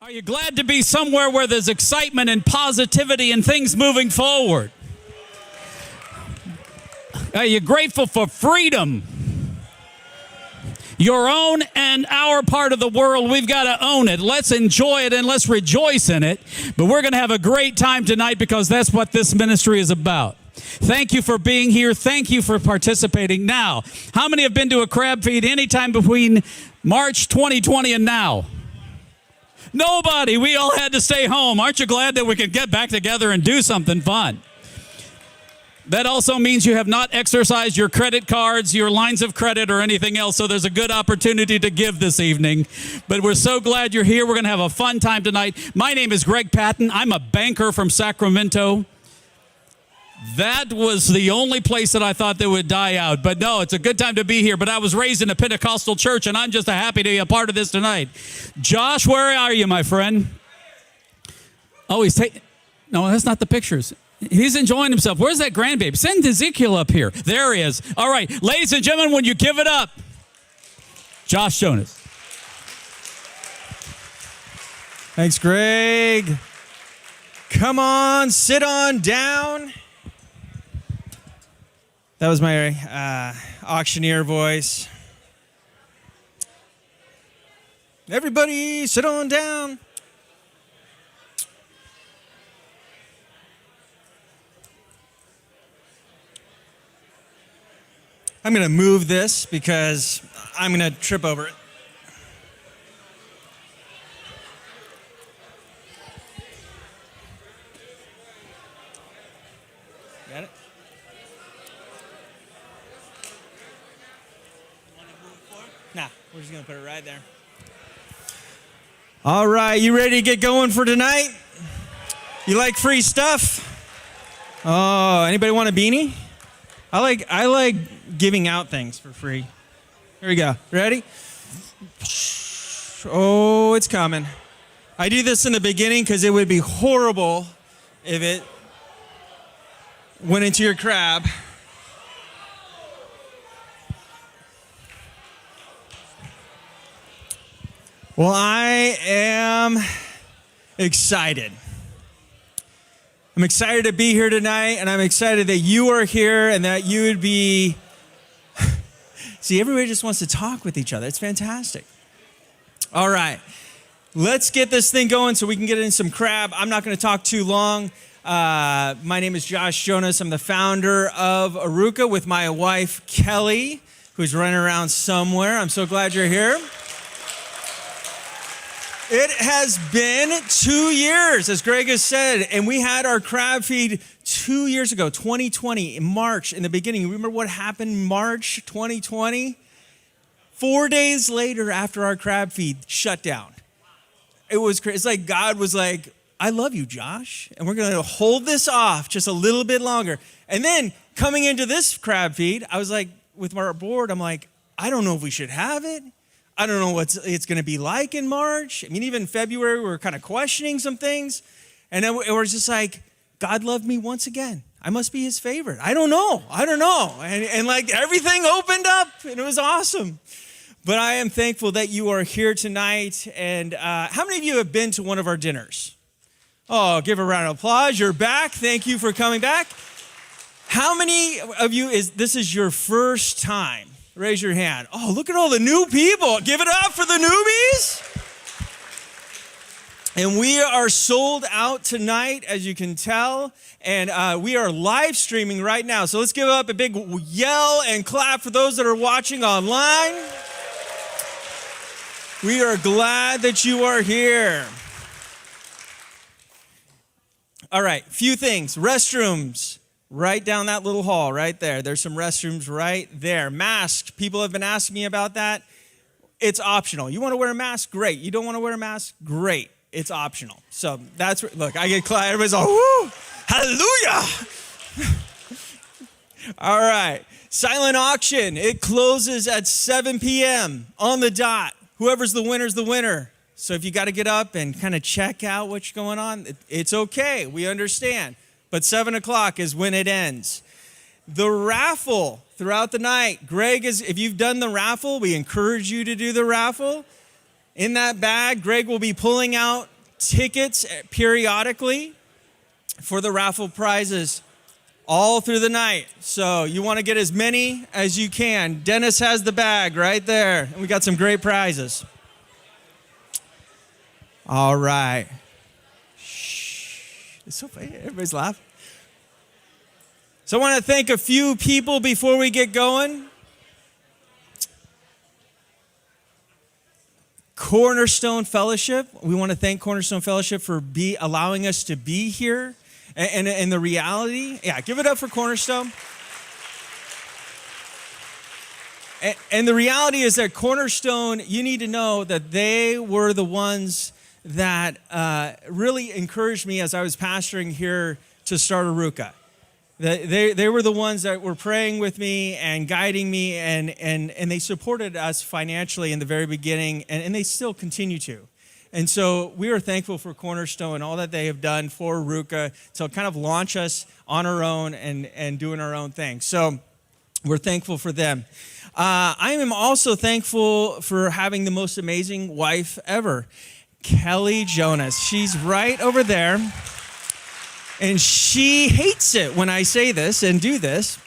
Are you glad to be somewhere where there's excitement and positivity and things moving forward? Are you grateful for freedom? Your own and our part of the world, we've got to own it. Let's enjoy it and let's rejoice in it. But we're going to have a great time tonight because that's what this ministry is about. Thank you for being here. Thank you for participating. Now, how many have been to a crab feed anytime between March 2020 and now? Nobody. We all had to stay home. Aren't you glad that we could get back together and do something fun? That also means you have not exercised your credit cards, your lines of credit, or anything else, so there's a good opportunity to give this evening. But we're so glad you're here. We're going to have a fun time tonight. My name is Greg Patton. I'm a banker from Sacramento. That was the only place that I thought that would die out. But no, it's a good time to be here. But I was raised in a Pentecostal church, and I'm just happy to be a part of this tonight. Josh, where are you, my friend? Oh, he's taking... No, that's not the pictures. He's enjoying himself. Where's that grandbaby? Send Ezekiel up here. There he is. All right, ladies and gentlemen, when you give it up, Josh Jonas. Thanks, Greg. Come on, sit on down. That was my auctioneer voice. Everybody, sit on down. I'm going to move this because I'm going to trip over it. Got it? Nah, we're just going to put it right there. All right, you ready to get going for tonight? You like free stuff? Oh, anybody want a beanie? I like giving out things for free. Here we go. Ready? Oh, it's coming. I do this in the beginning because it would be horrible if it went into your crab. Well, I am excited. I'm excited to be here tonight, and I'm excited that you are here and that you would be... See, everybody just wants to talk with each other. It's fantastic. All right. Let's get this thing going so we can get in some crab. I'm not going to talk too long. My name is Josh Jonas. I'm the founder of Arukah with my wife, Kelly, who's running around somewhere. I'm so glad you're here. It has been 2 years, as Greg has said, and we had our crab feed 2 years ago, 2020, in March, in the beginning. You remember what happened in March 2020? 4 days later after our crab feed shut down. It was crazy. It's like God was like, I love you, Josh, and we're going to hold this off just a little bit longer. And then coming into this crab feed, I was like, with our board, I'm like, I don't know if we should have it. I don't know what it's going to be like in March. I mean, even February, we were kind of questioning some things. And then it was just like, God loved me once again. I must be his favorite. I don't know. And like everything opened up and it was awesome. But I am thankful that you are here tonight. And how many of you have been to one of our dinners? Oh, give a round of applause. You're back. Thank you for coming back. How many of you this is your first time? Raise your hand. Oh, look at all the new people. Give it up for the newbies. And we are sold out tonight, as you can tell. And we are live streaming right now. So let's give up a big yell and clap for those that are watching online. We are glad that you are here. All right, few things. Restrooms. Right down that little hall right there. There's some restrooms right there. Mask. People have been asking me about that. It's optional. You want to wear a mask? Great. You don't want to wear a mask? Great. It's optional. So that's, look, I get clapped. Everybody's all, woo, hallelujah. All right. Silent auction. It closes at 7 p.m. on the dot. Whoever's the winner's the winner. So if you got to get up and kind of check out what's going on, it's okay. We understand. But 7 o'clock is when it ends. The raffle throughout the night. Greg if you've done the raffle, we encourage you to do the raffle. In that bag, Greg will be pulling out tickets periodically for the raffle prizes all through the night. So you want to get as many as you can. Dennis has the bag right there. And we got some great prizes. All right. Shh. It's so funny. Everybody's laughing. So I want to thank a few people before we get going. Cornerstone Fellowship. We want to thank Cornerstone Fellowship for allowing us to be here. And the reality, give it up for Cornerstone. And the reality is that Cornerstone, you need to know that they were the ones that really encouraged me as I was pastoring here to start Arukah. They were the ones that were praying with me and guiding me, and they supported us financially in the very beginning, and they still continue to. And so we are thankful for Cornerstone and all that they have done for Arukah to kind of launch us on our own and doing our own thing. So we're thankful for them. I am also thankful for having the most amazing wife ever, Kelly Jonas. She's right over there. And she hates it when I say this and do this.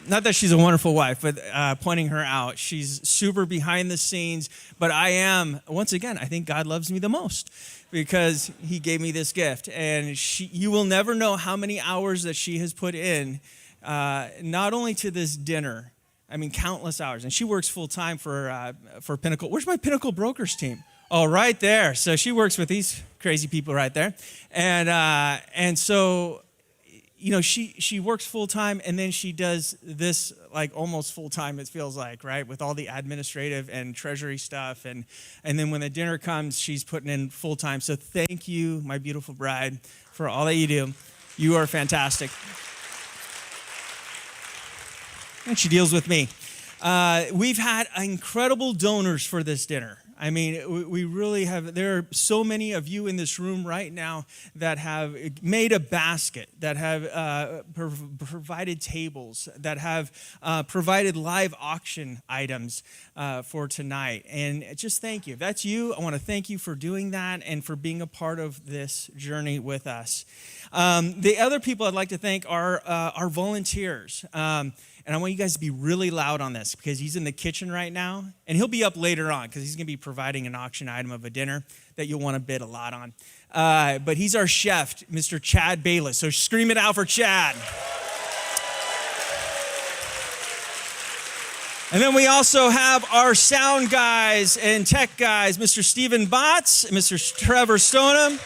Not that she's a wonderful wife, but pointing her out. She's super behind the scenes. But I am, once again, I think God loves me the most because he gave me this gift. And you will never know how many hours that she has put in, not only to this dinner, I mean, countless hours. And she works full time for Pinnacle. Where's my Pinnacle Brokers team? Oh, right there. So she works with these crazy people right there. And so, you know, she works full time, and then she does this like almost full time, it feels like, right? With all the administrative and treasury stuff. And then when the dinner comes, she's putting in full time. So thank you, my beautiful bride, for all that you do. You are fantastic. And she deals with me. We've had incredible donors for this dinner. I mean, we really have. There are so many of you in this room right now that have made a basket, that have provided tables, that have provided live auction items for tonight. And just thank you. If that's you, I want to thank you for doing that and for being a part of this journey with us. The other people I'd like to thank are our volunteers. And I want you guys to be really loud on this because he's in the kitchen right now. And he'll be up later on because he's going to be providing an auction item of a dinner that you'll want to bid a lot on. But he's our chef, Mr. Chad Bayless. So scream it out for Chad. And then we also have our sound guys and tech guys, Mr. Stephen Botts and Mr. Trevor Stoneham.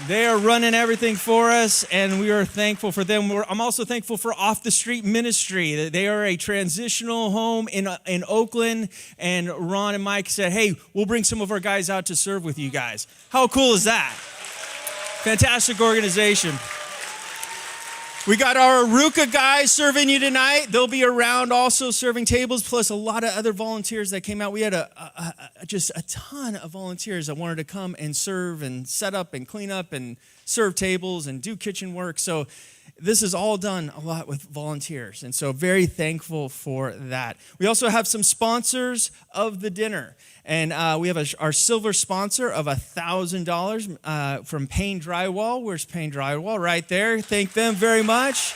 They are running everything for us, and we are thankful for them. I'm also thankful for Off the Street Ministry. They are a transitional home in Oakland, and Ron and Mike said, hey, we'll bring some of our guys out to serve with you guys. How cool is that? Fantastic organization. We got our Arukah guys serving you tonight. They'll be around also serving tables, plus a lot of other volunteers that came out. We had just a ton of volunteers that wanted to come and serve and set up and clean up and serve tables and do kitchen work. So this is all done a lot with volunteers, and so very thankful for that. We also have some sponsors of the dinner, and we have our silver sponsor of $1,000 from Payne Drywall. Where's Payne Drywall? Right there. Thank them very much.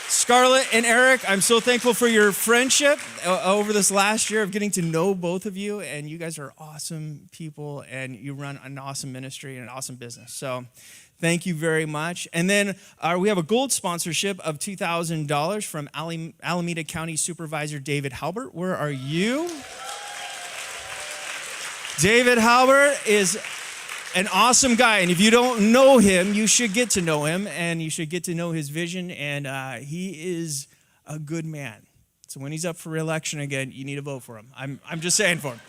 Scarlett and Eric, I'm so thankful for your friendship over this last year of getting to know both of you, and you guys are awesome people, and you run an awesome ministry and an awesome business. So thank you very much. And then we have a gold sponsorship of $2,000 from Alameda County Supervisor David Halbert. Where are you? David Halbert is an awesome guy, and if you don't know him, you should get to know him, and you should get to know his vision, and he is a good man. So when he's up for re-election again, you need to vote for him. I'm just saying for him.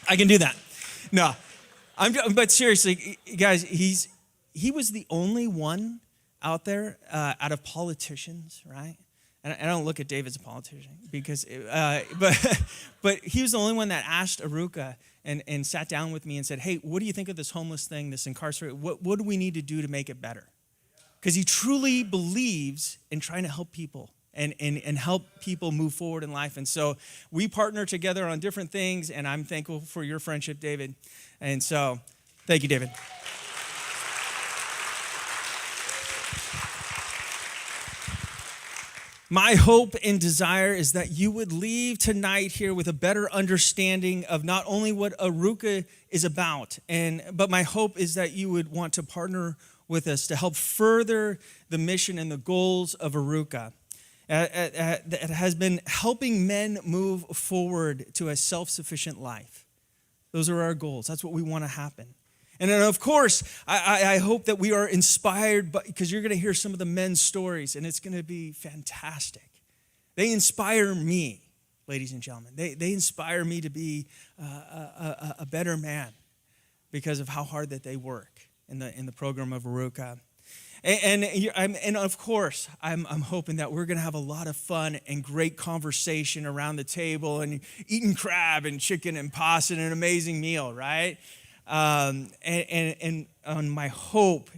I can do that. No, but seriously, guys, he was the only one out there out of politicians, right? And I don't look at David as a politician because, but he was the only one that asked Arukah and sat down with me and said, hey, what do you think of this homeless thing, this incarcerated? What do we need to do to make it better? Because he truly believes in trying to help people and help people move forward in life. And so we partner together on different things, and I'm thankful for your friendship, David. And so Thank you, David. My hope and desire is that you would leave tonight here with a better understanding of not only what Arukah is about, but my hope is that you would want to partner with us to help further the mission and the goals of Arukah. It has been helping men move forward to a self-sufficient life. Those are our goals. That's what we want to happen. And then, of course, I hope that we are inspired, because you're going to hear some of the men's stories, and it's going to be fantastic. They inspire me, ladies and gentlemen. They inspire me to be a better man because of how hard that they work in the program of Arukah. And of course, I'm hoping that we're going to have a lot of fun and great conversation around the table and eating crab and chicken and pasta and an amazing meal, right? And my hope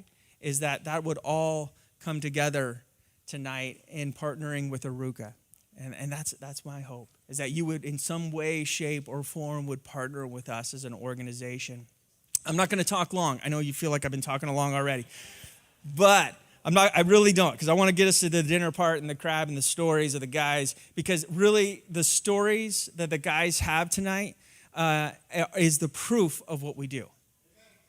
is that would all come together tonight in partnering with Arukah. And that's my hope, is that you would in some way, shape, or form would partner with us as an organization. I'm not going to talk long. I know you feel like I've been talking long already. But I really don't, because I want to get us to the dinner part and the crab and the stories of the guys, because really the stories that the guys have tonight is the proof of what we do,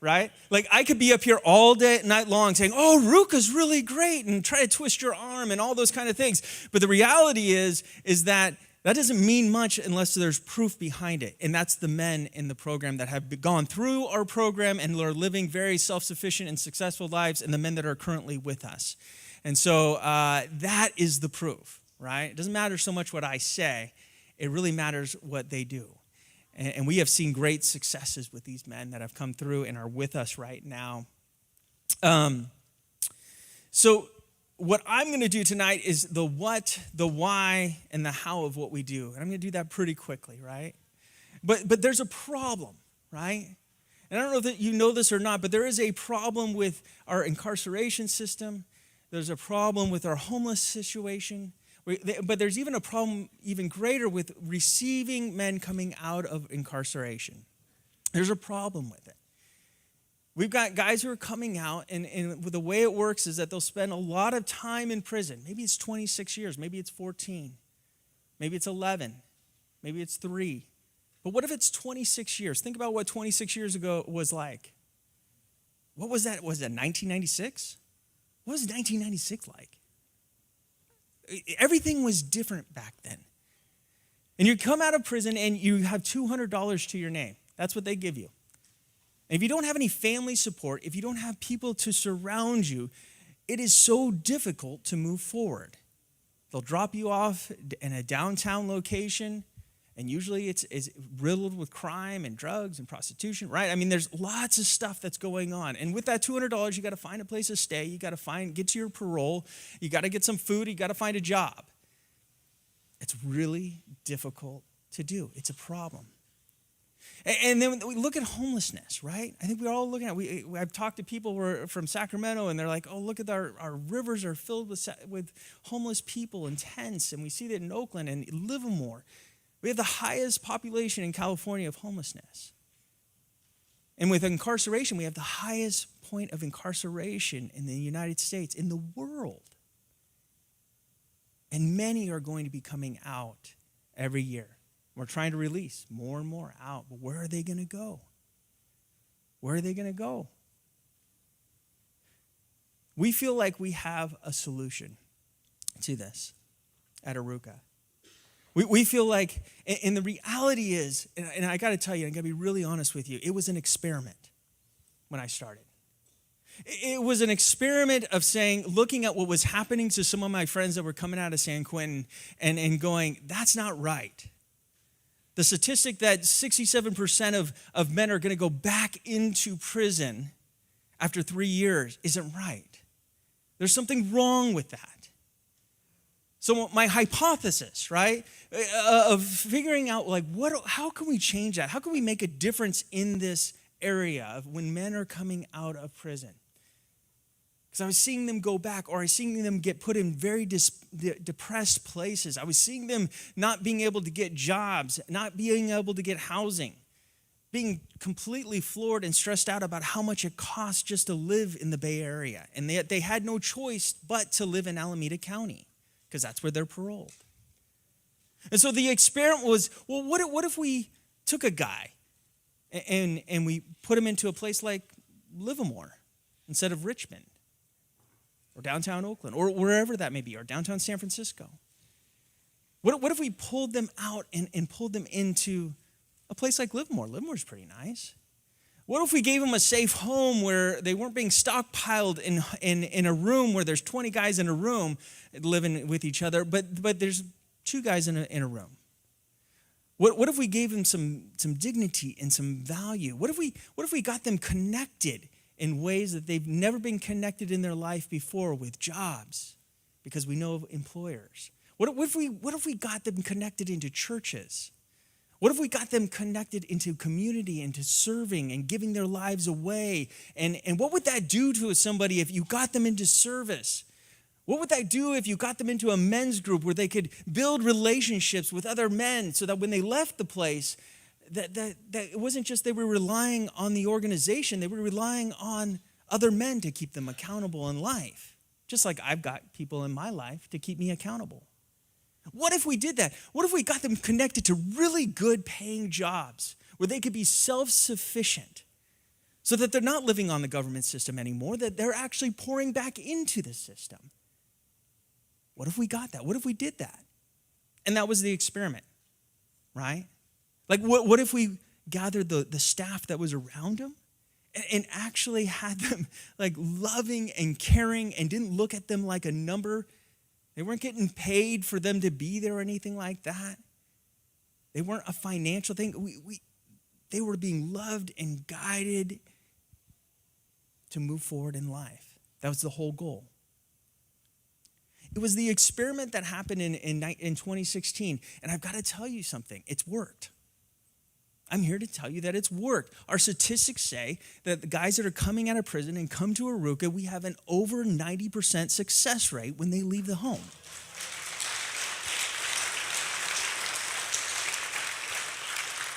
right? Like, I could be up here all day, night long saying, oh, Arukah's really great, and try to twist your arm and all those kind of things. But the reality is that doesn't mean much unless there's proof behind it. And that's the men in the program that have gone through our program and are living very self-sufficient and successful lives, and the men that are currently with us. And so that is the proof, right? It doesn't matter so much what I say. It really matters what they do. And we have seen great successes with these men that have come through and are with us right now. So what I'm going to do tonight is the what, the why, and the how of what we do. And I'm going to do that pretty quickly, right? But there's a problem, right? And I don't know that you know this or not, but there is a problem with our incarceration system. There's a problem with our homeless situation. But there's even a problem even greater with receiving men coming out of incarceration. There's a problem with it. We've got guys who are coming out, and the way it works is that they'll spend a lot of time in prison. Maybe it's 26 years. Maybe it's 14. Maybe it's 11. Maybe it's 3. But what if it's 26 years? Think about what 26 years ago was like. What was that? Was that 1996? What was 1996 like? Everything was different back then. And you come out of prison and you have $200 to your name. That's what they give you. And if you don't have any family support, if you don't have people to surround you, it is so difficult to move forward. They'll drop you off in a downtown location, and usually it's riddled with crime and drugs and prostitution, right? I mean, there's lots of stuff that's going on. And with that $200, you got to find a place to stay. You got to get to your parole. You got to get some food. You got to find a job. It's really difficult to do. It's a problem. And then we look at homelessness, right? I think we're all looking at I've talked to people who are from Sacramento, and they're like, oh, look at our rivers are filled with homeless people and tents, and we see that in Oakland and Livermore. We have the highest population in California of homelessness. And with incarceration, we have the highest point of incarceration in the United States, in the world. And many are going to be coming out every year. We're trying to release more and more out. But where are they going to go? Where are they going to go? We feel like we have a solution to this at Arukah. We feel like, and the reality is, and I got to tell you, I got to be really honest with you, it was an experiment when I started. It was an experiment of looking at what was happening to some of my friends that were coming out of San Quentin and going, that's not right. The statistic that 67% of men are going to go back into prison after 3 years isn't right. There's something wrong with that. So my hypothesis, right, of figuring out how can we change that? How can we make a difference in this area of when men are coming out of prison? Because I was seeing them go back, or I was seeing them get put in very depressed places. I was seeing them not being able to get jobs, not being able to get housing. being completely floored and stressed out about how much it costs just to live in the Bay Area. And they had no choice but to live in Alameda County because that's where they're paroled. And so the experiment was, well, what if we took a guy and we put him into a place like Livermore instead of Richmond or downtown Oakland or wherever that may be, or downtown San Francisco? What if we pulled them out and pulled them into a place like Livermore? Livermore's pretty nice. What if we gave them a safe home where they weren't being stockpiled in a room where there's 20 guys in a room living with each other, but there's 2 guys in a room? What if we gave them some dignity and some value? What if we got them connected in ways that they've never been connected in their life before, with jobs, because we know of employers? What if we got them connected into churches? What if we got them connected into community, into serving and giving their lives away? And what would that do to somebody if you got them into service? What would that do if you got them into a men's group where they could build relationships with other men so that when they left the place, that it wasn't just they were relying on the organization, they were relying on other men to keep them accountable in life, just like I've got people in my life to keep me accountable. What if we did that? What if we got them connected to really good paying jobs where they could be self-sufficient so that they're not living on the government system anymore, that they're actually pouring back into the system? What if we got that? What if we did that? And that was the experiment, right? Like, what if we gathered the staff that was around them and actually had them like loving and caring and didn't look at them like a number? They weren't getting paid for them to be there or anything like that. They weren't a financial thing. They were being loved and guided to move forward in life. That was the whole goal. It was the experiment that happened in 2016. And I've got to tell you something. It's worked. I'm here to tell you that it's worked. Our statistics say that the guys that are coming out of prison and come to Arukah, we have an over 90% success rate when they leave the home.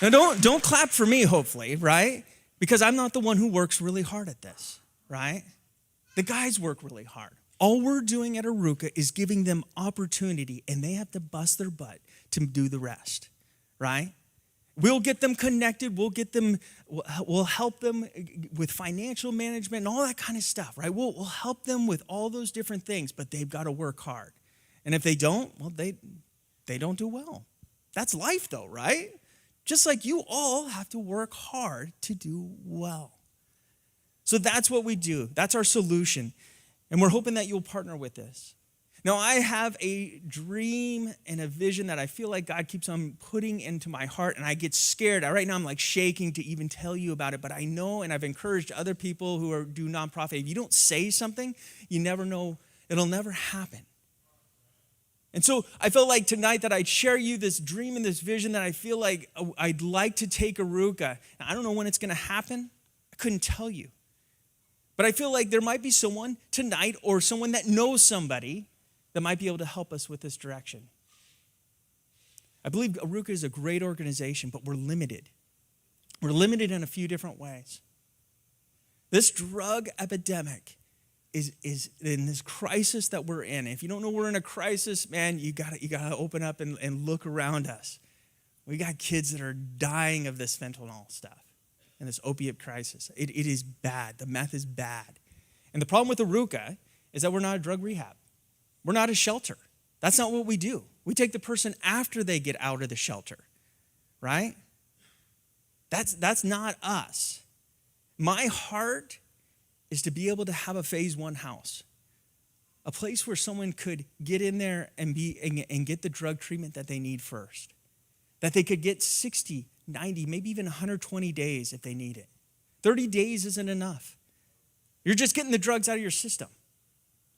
Now, don't clap for me, hopefully, right? Because I'm not the one who works really hard at this, right? The guys work really hard. All we're doing at Arukah is giving them opportunity, and they have to bust their butt to do the rest, right? We'll get them connected. We'll help them with financial management and all that kind of stuff, right? We'll help them with all those different things, but they've got to work hard. And if they don't, well, they don't do well. That's life though, right? Just like you all have to work hard to do well. So that's what we do. That's our solution. And we're hoping that you'll partner with us. Now, I have a dream and a vision that I feel like God keeps on putting into my heart, and I get scared. Right now, I'm like shaking to even tell you about it, but I know, and I've encouraged other people who do nonprofit, if you don't say something, you never know, it'll never happen. And so I felt like tonight that I'd share you this dream and this vision that I feel like I'd like to take Arukah. Now, I don't know when it's going to happen. I couldn't tell you. But I feel like there might be someone tonight or someone that knows somebody that might be able to help us with this direction. I believe Arukah is a great organization, but we're limited. We're limited in a few different ways. This drug epidemic is in this crisis that we're in. If you don't know we're in a crisis, man, you gotta open up and look around us. We got kids that are dying of this fentanyl stuff and this opiate crisis. It is bad. The meth is bad. And the problem with Arukah is that we're not a drug rehab. We're not a shelter. That's not what we do. We take the person after they get out of the shelter, right? That's not us. My heart is to be able to have a phase 1 house, a place where someone could get in there and get the drug treatment that they need first, that they could get 60, 90, maybe even 120 days if they need it. 30 days isn't enough. You're just getting the drugs out of your system.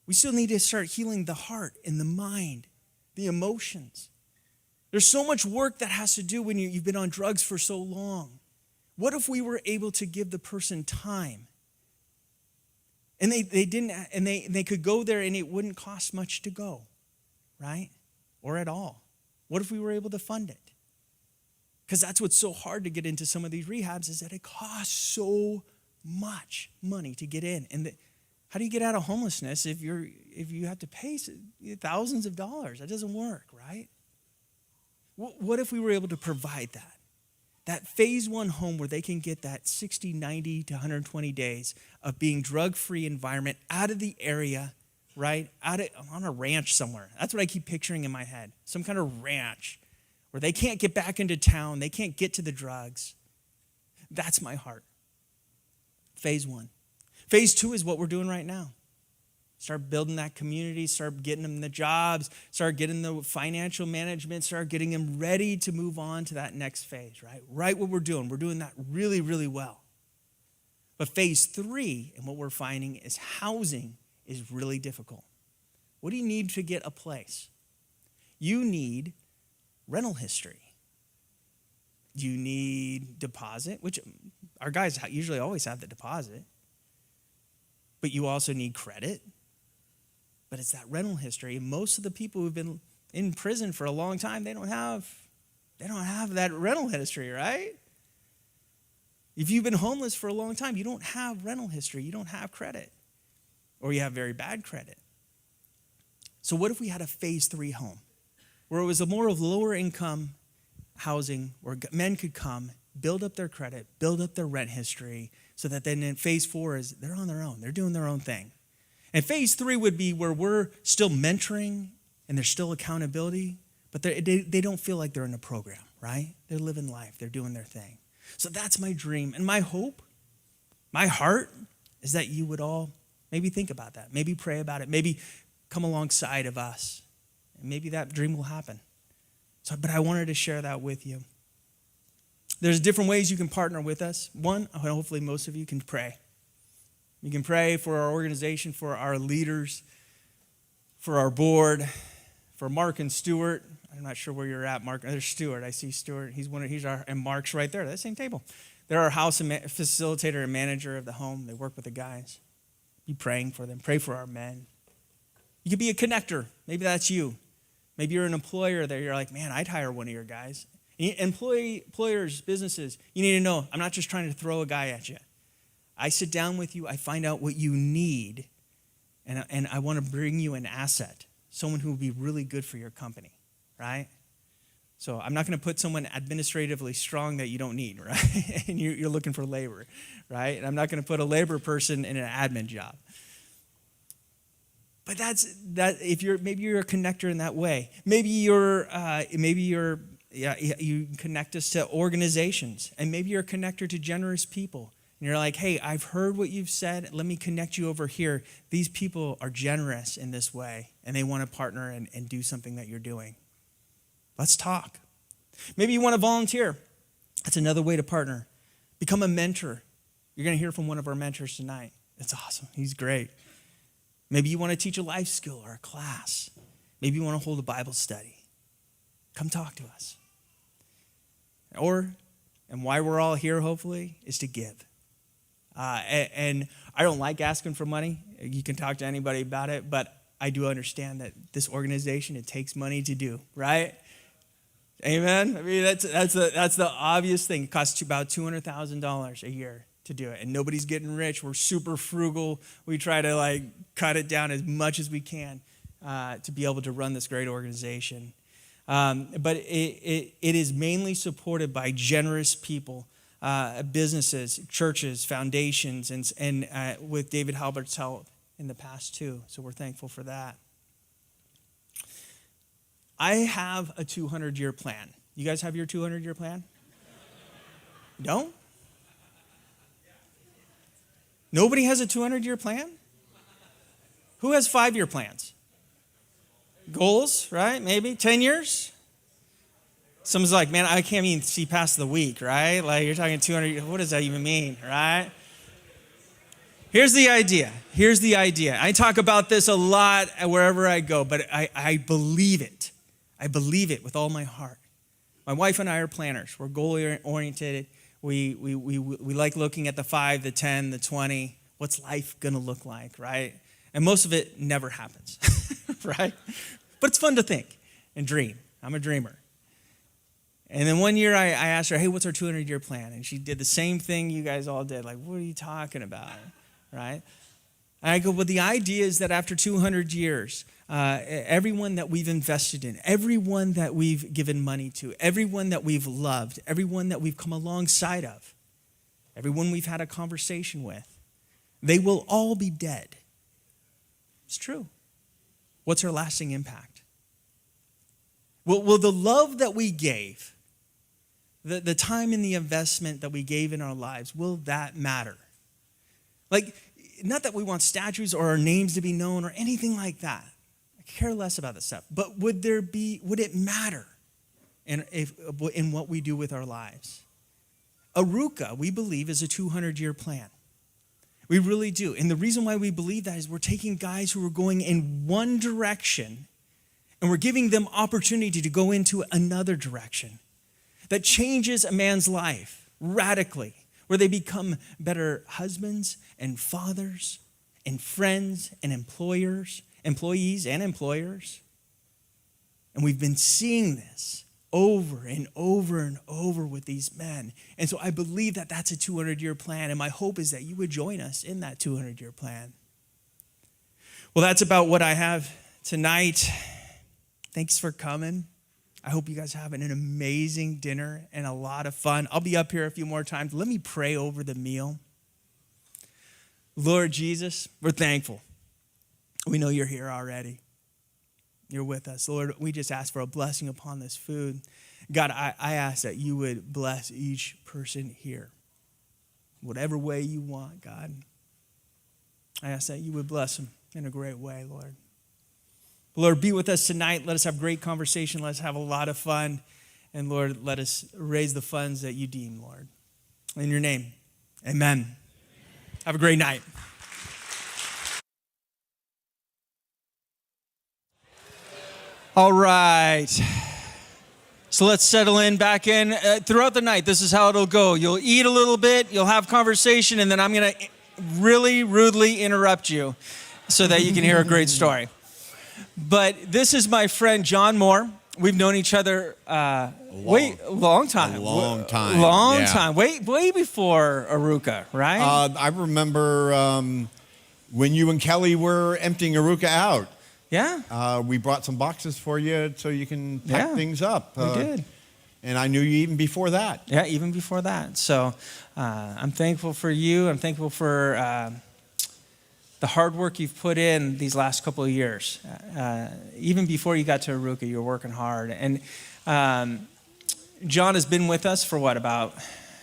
We still need to start healing the heart and the mind, the emotions. There's so much work that has to do when you've been on drugs for so long. What if we were able to give the person time? And they could go there and it wouldn't cost much to go, right? Or at all. What if we were able to fund it? Because that's what's so hard to get into some of these rehabs is that it costs so much money to get in. And how do you get out of homelessness if you have to pay thousands of dollars? That doesn't work, right? What if we were able to provide that? That phase one home where they can get that 60, 90 to 120 days of being drug-free environment out of the area, right? On a ranch somewhere. That's what I keep picturing in my head. Some kind of ranch where they can't get back into town. They can't get to the drugs. That's my heart. Phase one. Phase two is what we're doing right now. Start building that community, start getting them the jobs, start getting the financial management, start getting them ready to move on to that next phase, right? Right what we're doing. We're doing that really, really well. But phase three, and what we're finding is housing is really difficult. What do you need to get a place? You need rental history. You need deposit, which our guys usually always have the deposit. But you also need credit. But it's that rental history. And most of the people who've been in prison for a long time, they don't have that rental history, right? If you've been homeless for a long time, you don't have rental history. You don't have credit. Or you have very bad credit. So what if we had a phase three home where it was a more of lower income housing where men could come, build up their credit, build up their rent history, so that then in phase four is they're on their own. They're doing their own thing. And phase three would be where we're still mentoring and there's still accountability, but they don't feel like they're in a program, right? They're living life. They're doing their thing. So that's my dream. And my hope, my heart, is that you would all maybe think about that. Maybe pray about it. Maybe come alongside of us. And maybe that dream will happen. But I wanted to share that with you. There's different ways you can partner with us. One, hopefully most of you can pray. You can pray for our organization, for our leaders, for our board, for Mark and Stuart. I'm not sure where you're at, Mark. There's Stuart. I see Stuart. And Mark's right there, that same table. They're our house facilitator and manager of the home. They work with the guys. Be praying for them. Pray for our men. You could be a connector. Maybe that's you. Maybe you're an employer there. You're like, man, I'd hire one of your guys. Employers, businesses, you need to know, I'm not just trying to throw a guy at you. I sit down with you, I find out what you need, and I want to bring you an asset, someone who will be really good for your company, right? So I'm not going to put someone administratively strong that you don't need, right? And you're looking for labor, right? And I'm not going to put a labor person in an admin job. But if maybe you're a connector in that way. Maybe you connect us to organizations, and maybe you're a connector to generous people. And you're like, hey, I've heard what you've said. Let me connect you over here. These people are generous in this way, and they want to partner and do something that you're doing. Let's talk. Maybe you want to volunteer. That's another way to partner. Become a mentor. You're going to hear from one of our mentors tonight. That's awesome. He's great. Maybe you want to teach a life skill or a class. Maybe you want to hold a Bible study. Come talk to us. And why we're all here, hopefully, is to give. And I don't like asking for money. You can talk to anybody about it, but I do understand that this organization, it takes money to do, right? Amen? I mean, that's the obvious thing. It costs about $200,000 a year to do it, and nobody's getting rich. We're super frugal. We try to cut it down as much as we can to be able to run this great organization. But it is mainly supported by generous people, businesses, churches, foundations, and with David Halbert's help in the past too. So we're thankful for that. I have a 200-year plan. You guys have your 200-year plan? Don't? Nobody has a 200-year plan? Who has 5-year plans? Goals, right? Maybe 10 years? Someone's like, man, I can't even see past the week, right? Like, you're talking 200, what does that even mean, right? Here's the idea. I talk about this a lot wherever I go, but I believe it. I believe it with all my heart. My wife and I are planners. We're goal-oriented. We like looking at the 5, the 10, the 20. What's life going to look like, right? And most of it never happens, right? But it's fun to think and dream. I'm a dreamer. And then one year I asked her, hey, what's our 200-year plan? And she did the same thing you guys all did. Like, what are you talking about, right? And I go, well, the idea is that after 200 years, everyone that we've invested in, everyone that we've given money to, everyone that we've loved, everyone that we've come alongside of, everyone we've had a conversation with, they will all be dead. It's true. What's our lasting impact? Will the love that we gave, the time and the investment that we gave in our lives, will that matter? Like, not that we want statues or our names to be known or anything like that. I care less about that stuff. But would it matter in what we do with our lives? Arukah, we believe, is a 200-year plan. We really do. And the reason why we believe that is we're taking guys who are going in one direction and we're giving them opportunity to go into another direction that changes a man's life radically, where they become better husbands and fathers and friends and employees and employers. And we've been seeing this over and over and over with these men. And so I believe that that's a 200-year plan, and my hope is that you would join us in that 200-year plan. Well, that's about what I have tonight. Thanks for coming. I hope you guys have an amazing dinner and a lot of fun. I'll be up here a few more times. Let me pray over the meal. Lord Jesus, we're thankful. We know you're here already. You're with us. Lord, we just ask for a blessing upon this food. God, I ask that you would bless each person here. Whatever way you want, God. I ask that you would bless them in a great way, Lord. Lord, be with us tonight. Let us have great conversation. Let us have a lot of fun. And Lord, let us raise the funds that you deem, Lord. In your name, amen. Have a great night. All right. So let's settle in back in. Throughout the night, this is how it'll go. You'll eat a little bit, you'll have conversation, and then I'm going to really rudely interrupt you so that you can hear a great story. But this is my friend, John Moore. We've known each other long time. Long time. Long yeah. time. Way before Arukah, right? I remember when you and Kelly were emptying Arukah out. Yeah. We brought some boxes for you so you can pack things up. We did. And I knew you even before that. Yeah, even before that. So I'm thankful for you. I'm thankful for the hard work you've put in these last couple of years. Even before you got to Arukah, you were working hard. And John has been with us for what, about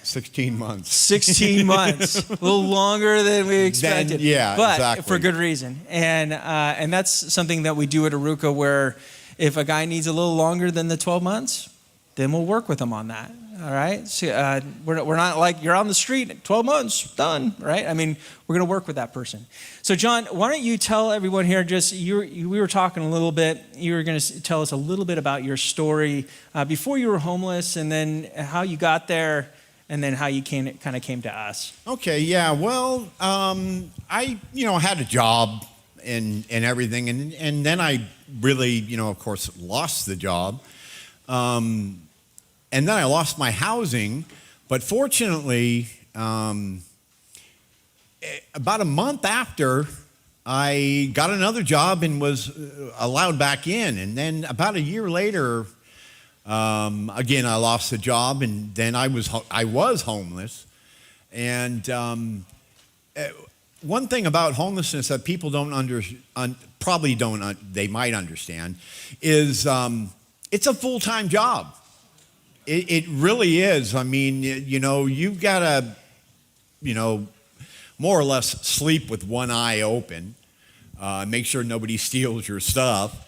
16 months. 16 months. A little longer than we expected. But exactly. For good reason. And that's something that we do at Arukah, where if a guy needs a little longer than the 12 months, then we'll work with him on that. All right? So, we're not like you're on the street, 12 months, done, right? I mean, we're going to work with that person. So, John, why don't you tell everyone here, we were talking a little bit, you were going to tell us a little bit about your story before you were homeless, and then how you got there, and then how you came to us. Okay, yeah. Well, I had a job and everything, and then I really, of course, lost the job. And then I lost my housing, but fortunately, about a month after, I got another job and was allowed back in. And then about a year later, again, I lost the job, and then I was homeless. And one thing about homelessness that people they might understand, is it's a full-time job. It really is. I mean, you've got to, more or less sleep with one eye open, make sure nobody steals your stuff.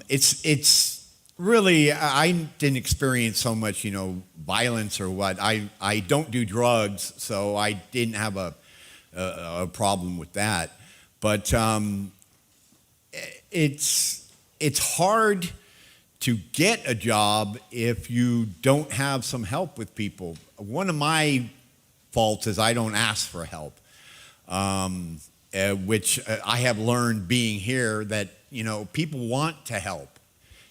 It's really, I didn't experience so much, violence or what. I don't do drugs, so I didn't have a problem with that. But it's hard to get a job if you don't have some help with people. One of my faults is I don't ask for help, which I have learned being here that, people want to help.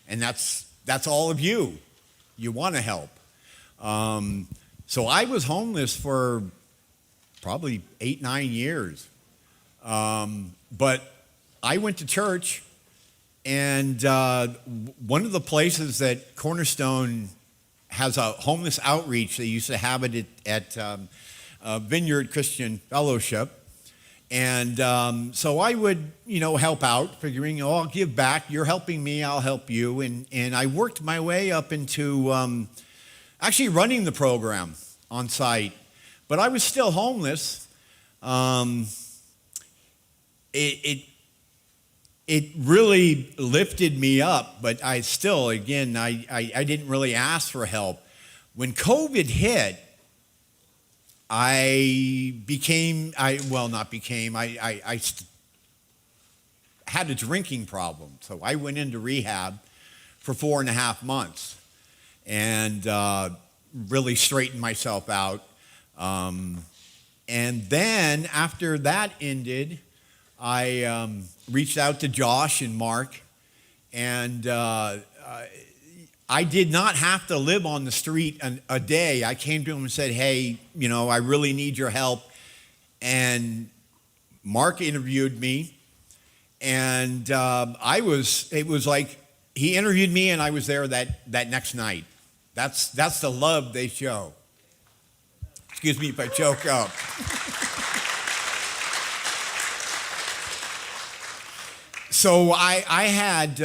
And that's all of you. You want to help. So I was homeless for probably 8, 9 years. But I went to church, and one of the places that Cornerstone has a homeless outreach, they used to have it at Vineyard Christian Fellowship. And so I would, help out, figuring, I'll give back. You're helping me, I'll help you. And I worked my way up into actually running the program on site. But I was still homeless. It really lifted me up, but I still, again, I didn't really ask for help. When COVID hit, I had a drinking problem. So I went into rehab for 4.5 months and really straightened myself out. And then after that ended, I reached out to Josh and Mark, and I did not have to live on the street a day. I came to him and said, hey, I really need your help. And Mark interviewed me, and it was like he interviewed me and I was there that next night. That's the love they show. Excuse me if I choke up. So I had,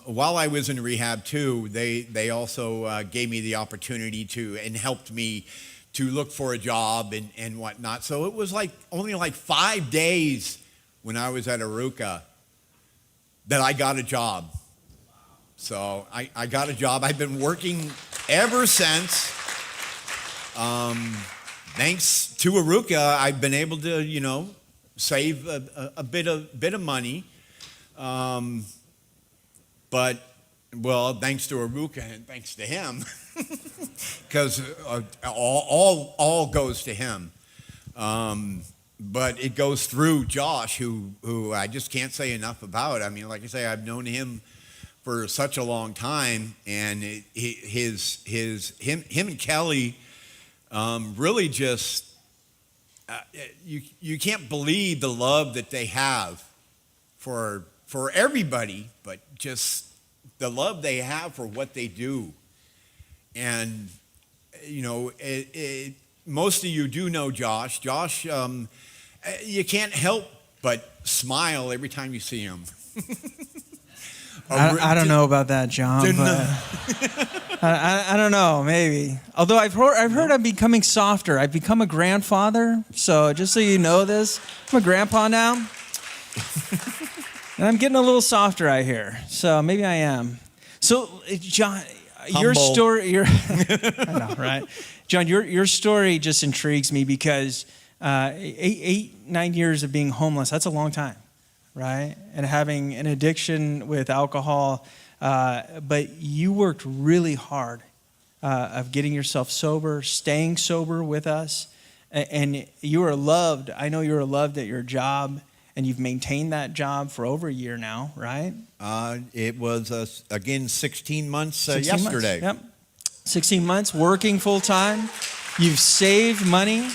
while I was in rehab too, they also gave me the opportunity and helped me to look for a job and whatnot. So it was only 5 days when I was at Arukah that I got a job. So I got a job. I've been working ever since. Thanks to Arukah, I've been able to, save a bit of money. But thanks to Arukah and thanks to him, because all goes to him. But it goes through Josh, who I just can't say enough about. I mean, like I say, I've known him for such a long time, and him and Kelly really just you can't believe the love that they have for everybody, but just the love they have for what they do. And, most of you do know Josh. Josh, you can't help but smile every time you see him. I don't know about that, John, but I don't know, maybe. Although I've heard I'm becoming softer. I've become a grandfather, so just so you know this, I'm a grandpa now. And I'm getting a little softer, I hear. So maybe I am. So, John, your story, I know, right? John, your story just intrigues me because 9 years of being homeless, that's a long time, right? And having an addiction with alcohol, but you worked really hard of getting yourself sober, staying sober with us, and you were loved. I know you were loved at your job. And you've maintained that job for over a year now, right? It was, again, 16 months 16 yesterday. Months. Yep. 16 months working full time. You've saved money.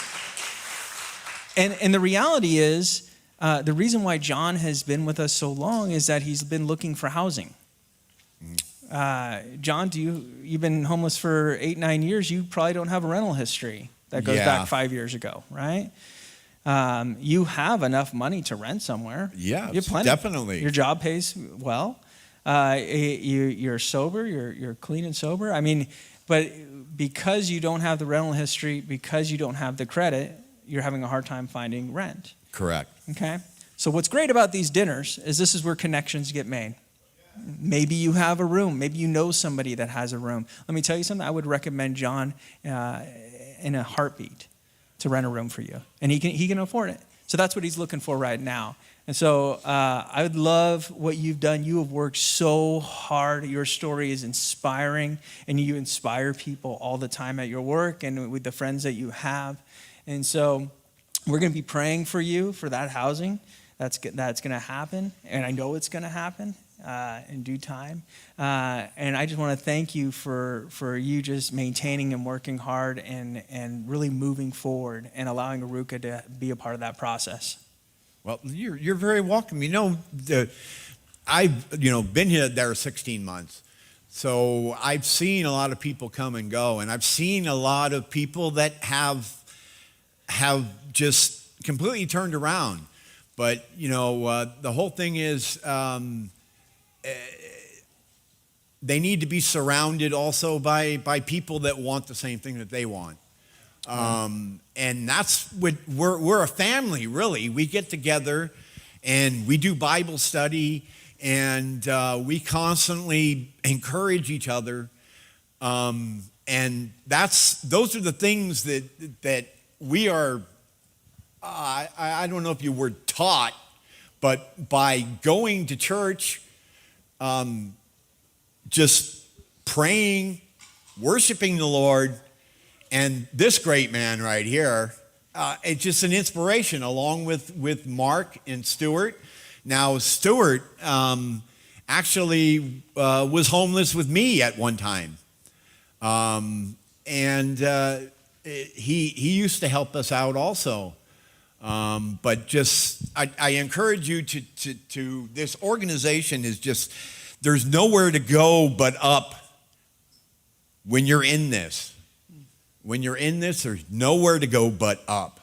And the reality is, the reason why John has been with us so long is that he's been looking for housing. John, you've been homeless for 8, 9 years. You probably don't have a rental history that goes back 5 years ago, right? You have enough money to rent somewhere. Yeah, you have plenty. Definitely. Your job pays well. You're sober. You're clean and sober. I mean, but because you don't have the rental history, because you don't have the credit, you're having a hard time finding rent. Correct. Okay. So what's great about these dinners is this is where connections get made. Maybe you have a room. Maybe you know somebody that has a room. Let me tell you something. I would recommend John in a heartbeat to rent a room for you, and he can afford it. So that's what he's looking for right now. And so I would love what you've done. You have worked so hard. Your story is inspiring, and you inspire people all the time at your work and with the friends that you have. And so we're going to be praying for you for that housing. That's going to happen, and I know it's going to happen. in due time. And I just want to thank you for you just maintaining and working hard and really moving forward and allowing Arukah to be a part of that process. Well, you're very welcome. I've been here there 16 months. So I've seen a lot of people come and go, and I've seen a lot of people that have just completely turned around. But the whole thing is they need to be surrounded also by people that want the same thing that they want. And that's what we're a family, really. We get together and we do Bible study, and we constantly encourage each other. And those are the things that we are, I don't know if you were taught, but by going to church, just praying, worshiping the Lord, and this great man right here, it's just an inspiration, along with Mark and Stuart. Now, Stuart actually was homeless with me at one time. And he used to help us out also. But just, I encourage you to this organization is just, there's nowhere to go but up when you're in this. When you're in this, there's nowhere to go but up.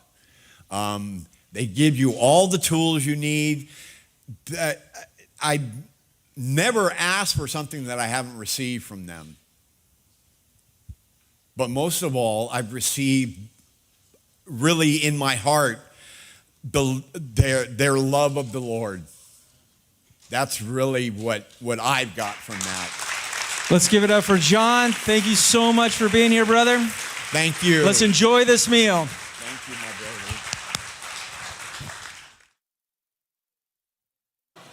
They give you all the tools you need. I never ask for something that I haven't received from them. But most of all, I've received really in my heart their love of the Lord. That's really what I've got from that. Let's give it up for John. Thank you so much for being here, brother. Thank you. Let's enjoy this meal. Thank you, my brother.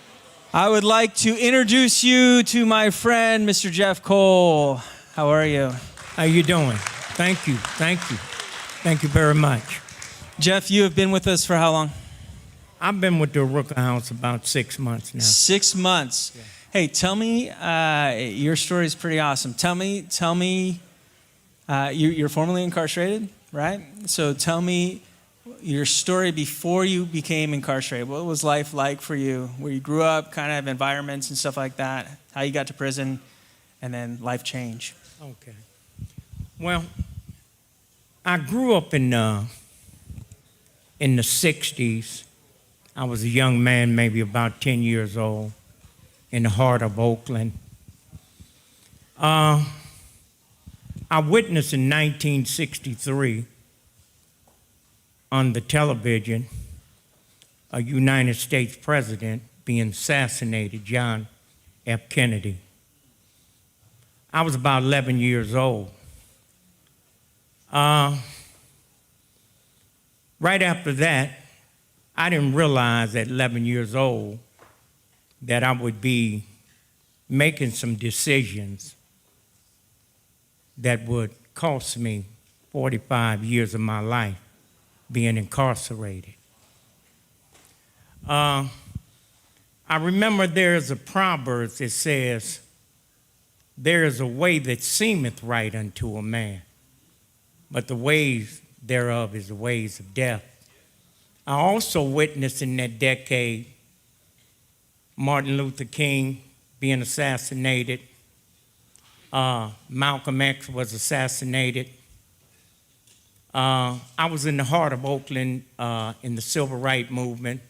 I would like to introduce you to my friend, Mr. Jeff Cole. How are you? How you doing? Thank you. Thank you. Thank you very much. Jeff, you have been with us for how long? I've been with the Arukah House about 6 months now. 6 months. Yeah. Hey, tell me, your story is pretty awesome. Tell me, you're formerly incarcerated, right? So tell me your story before you became incarcerated. What was life like for you? Where you grew up, kind of environments and stuff like that, how you got to prison, and then life change. Okay. Well, I grew up in the 60s. I was a young man, maybe about 10 years old, in the heart of Oakland. I witnessed in 1963 on the television a United States president being assassinated, John F. Kennedy. I was about 11 years old. Right after that, I didn't realize at 11 years old that I would be making some decisions that would cost me 45 years of my life being incarcerated. I remember there's a proverb that says, there is a way that seemeth right unto a man, but the ways thereof is the ways of death. I also witnessed in that decade Martin Luther King being assassinated. Malcolm X was assassinated. I was in the heart of Oakland in the Civil Rights Movement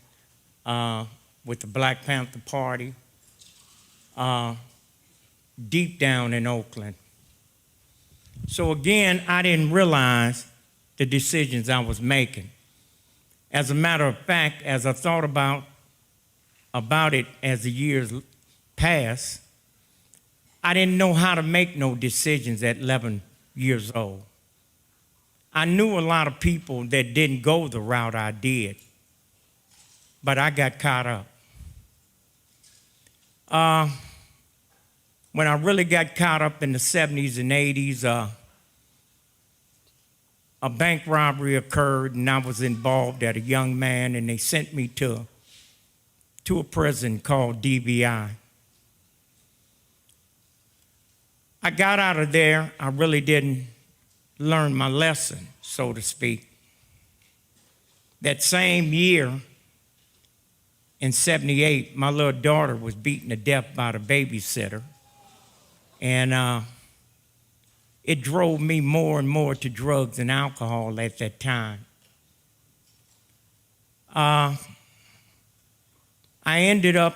with the Black Panther Party, deep down in Oakland. So again, I didn't realize the decisions I was making. As a matter of fact, as I thought about it as the years passed, I didn't know how to make no decisions at 11 years old. I knew a lot of people that didn't go the route I did, but I got caught up. When I really got caught up in the 70s and 80s, a bank robbery occurred, and I was involved as a young man, and they sent me to a prison called DBI. I got out of there. I really didn't learn my lesson, so to speak. That same year, in 78, my little daughter was beaten to death by the babysitter. And it drove me more and more to drugs and alcohol at that time. I ended up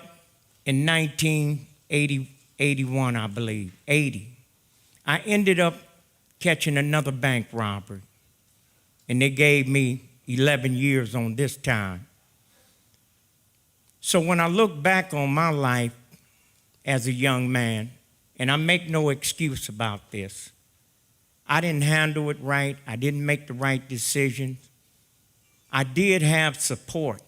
in 1981, I believe, 80. I ended up catching another bank robbery, and they gave me 11 years on this time. So when I look back on my life as a young man, and I make no excuse about this, I didn't handle it right. I didn't make the right decisions. I did have support.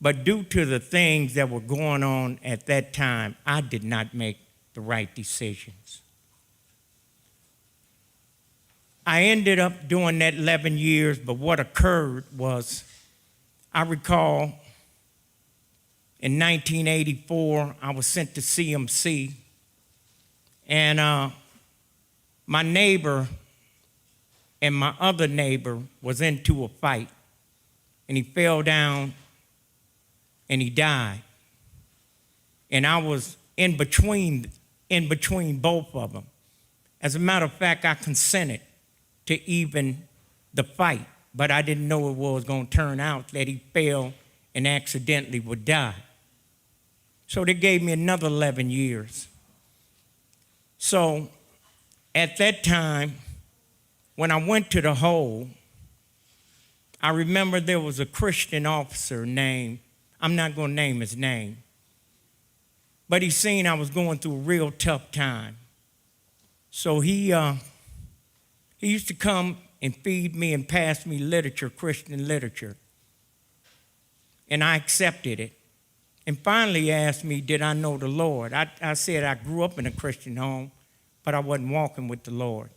But due to the things that were going on at that time, I did not make the right decisions. I ended up doing that 11 years, but what occurred was, I recall in 1984, I was sent to CMC, and my neighbor and my other neighbor was into a fight, and he fell down and he died. And I was in between both of them. As a matter of fact, I consented to even the fight, but I didn't know it was going to turn out that he fell and accidentally would die. So they gave me another 11 years. So at that time, when I went to the hole, I remember there was a Christian officer named, I'm not going to name his name, but he seen I was going through a real tough time. So he used to come and feed me and pass me literature, Christian literature. And I accepted it. And finally he asked me, did I know the Lord? I said I grew up in a Christian home, but I wasn't walking with the Lord.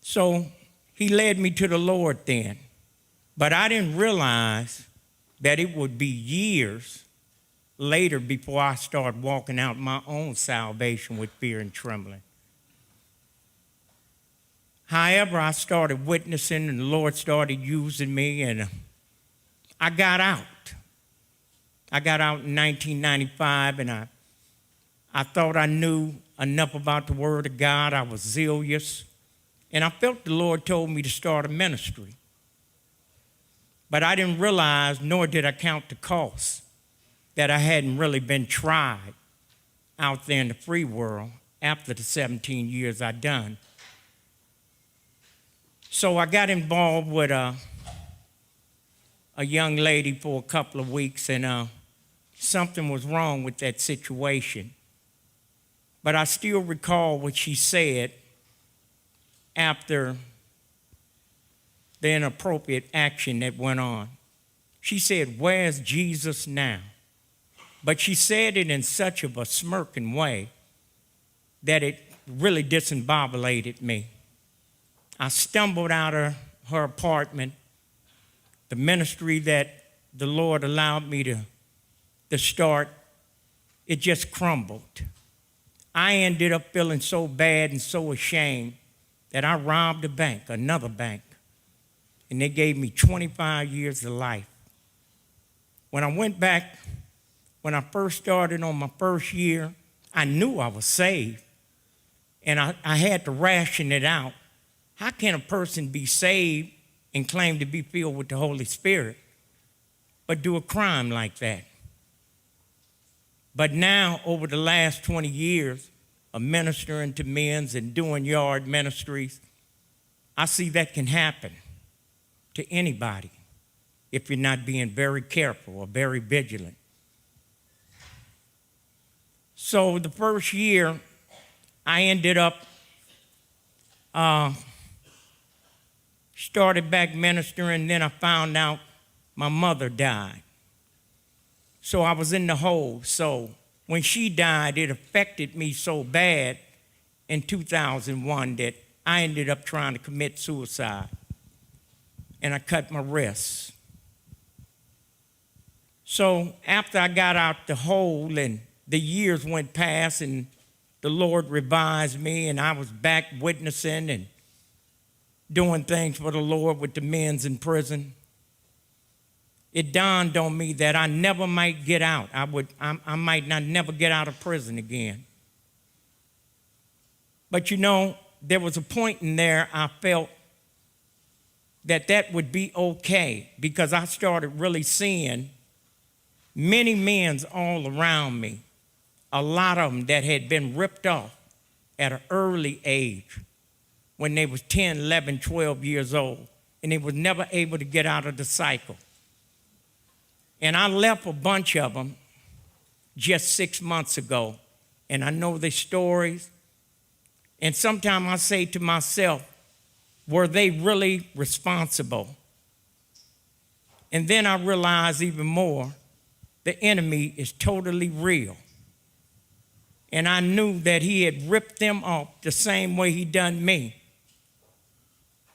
So he led me to the Lord then. But I didn't realize that it would be years later before I started walking out my own salvation with fear and trembling. However, I started witnessing and the Lord started using me, and I got out. I got out in 1995, and I thought I knew enough about the Word of God. I was zealous, and I felt the Lord told me to start a ministry. But I didn't realize, nor did I count the cost, that I hadn't really been tried out there in the free world after the 17 years I'd done. So I got involved with a young lady for a couple of weeks, and something was wrong with that situation. But I still recall what she said after the inappropriate action that went on. She said, "Where's Jesus now?" But she said it in such of a smirking way that it really discombobulated me. I stumbled out of her apartment. The ministry that the Lord allowed me to start, it just crumbled. I ended up feeling so bad and so ashamed that I robbed a bank, another bank, and they gave me 25 years of life. When I went back, when I first started on my first year, I knew I was saved, and I had to ration it out. How can a person be saved and claim to be filled with the Holy Spirit, but do a crime like that? But now, over the last 20 years of ministering to men's and doing yard ministries, I see that can happen to anybody if you're not being very careful or very vigilant. So the first year, I ended up started back ministering, then I found out my mother died. So I was in the hole. So when she died, it affected me so bad in 2001 that I ended up trying to commit suicide. And I cut my wrists. So after I got out the hole and the years went past and the Lord revised me, and I was back witnessing and doing things for the Lord with the men's in prison. It dawned on me that I never might get out. I might not never get out of prison again. But you know, there was a point in there I felt that would be okay, because I started really seeing many men all around me, a lot of them that had been ripped off at an early age when they was 10, 11, 12 years old, and they was never able to get out of the cycle. And I left a bunch of them just 6 months ago, and I know their stories. And sometimes I say to myself, were they really responsible? And then I realize even more, the enemy is totally real. And I knew that he had ripped them off the same way he done me.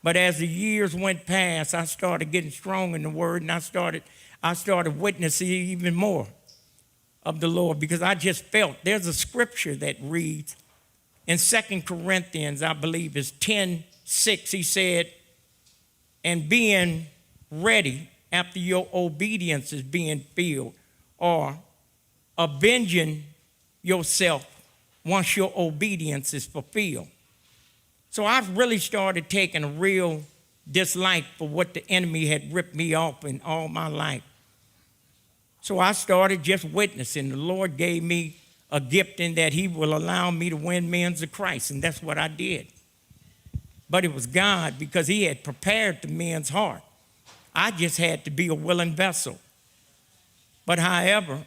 But as the years went past, I started getting strong in the word, and I started witnessing even more of the Lord, because I just felt there's a scripture that reads in 2 Corinthians, I believe it's 10:6, he said, and being ready after your obedience is being filled, or avenging yourself once your obedience is fulfilled. So I've really started taking a real dislike for what the enemy had ripped me off in all my life. So I started just witnessing. The Lord gave me a gift in that he will allow me to win men to Christ, and that's what I did. But it was God, because he had prepared the men's heart. I just had to be a willing vessel. But however,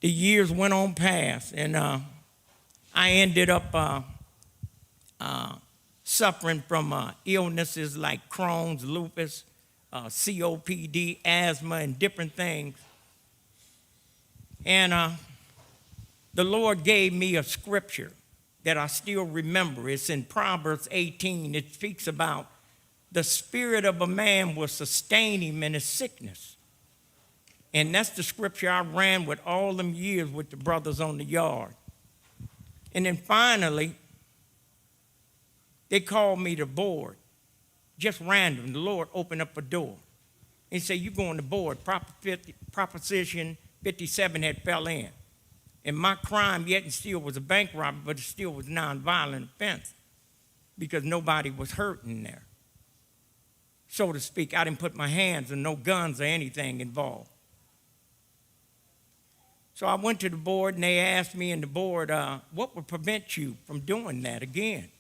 the years went on past, and I ended up suffering from illnesses like Crohn's, lupus, COPD, asthma, and different things. And the Lord gave me a scripture that I still remember. It's in Proverbs 18. It speaks about the spirit of a man will sustain him in his sickness. And that's the scripture I ran with all them years with the brothers on the yard. And then finally, they called me to board, just random. The Lord opened up a door. He said, you go on the board. Proposition 57 had fell in. And my crime yet and still was a bank robbery, but it still was nonviolent offense because nobody was hurt in there. So to speak, I didn't put my hands on no guns or anything involved. So I went to the board, and they asked me in the board, what would prevent you from doing that again?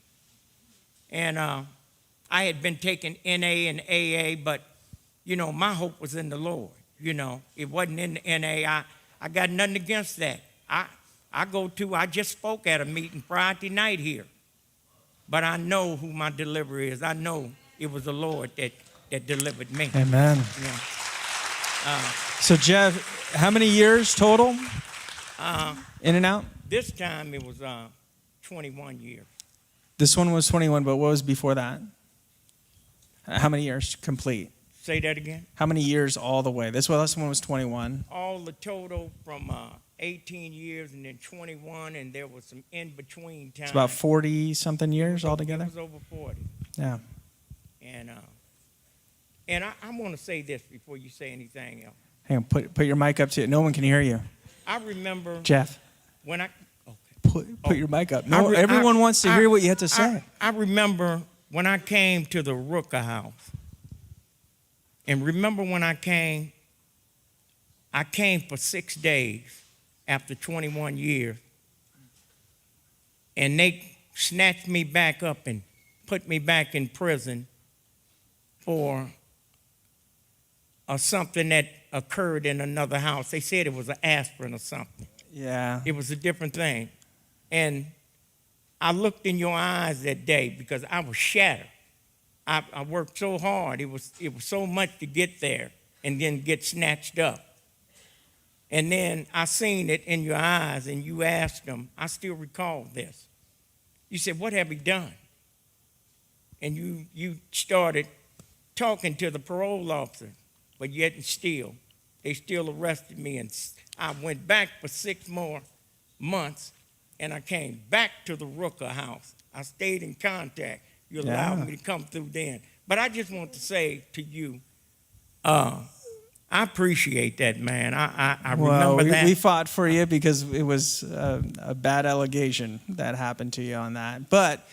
And I had been taking NA and AA, but, you know, my hope was in the Lord. You know, it wasn't in the NA. I got nothing against that. I just spoke at a meeting Friday night here. But I know who my deliverer is. I know it was the Lord that delivered me. Amen. Yeah. So, Jeff, how many years total? In and out? This time it was 21 years. This one was 21, but what was before that? How many years complete? Say that again? How many years all the way? This one was 21. All the total from 18 years and then 21, and there was some in-between time. It's about 40-something years altogether? It was over 40. Yeah. And I want to say this before you say anything else. Hang on, put your mic up to it. No one can hear you. I remember... Jeff. When I... Put your mic up. No, everyone wants to hear what you have to say. I remember when I came to the Arukah house. And remember when I came for 6 days after 21 years. And they snatched me back up and put me back in prison for something that occurred in another house. They said it was an aspirin or something. Yeah. It was a different thing. And I looked in your eyes that day because I was shattered. I worked so hard. It was so much to get there and then get snatched up. And then I seen it in your eyes, and you asked them, I still recall this. You said, what have he done? And you started talking to the parole officer, but yet and still, They still arrested me, and I went back for 6 more months, and I came back to the Arukah house. I stayed in contact. You allowed me to come through then. But I just want to say to you, I appreciate that, man. I remember that. We fought for you because it was a bad allegation that happened to you on that. But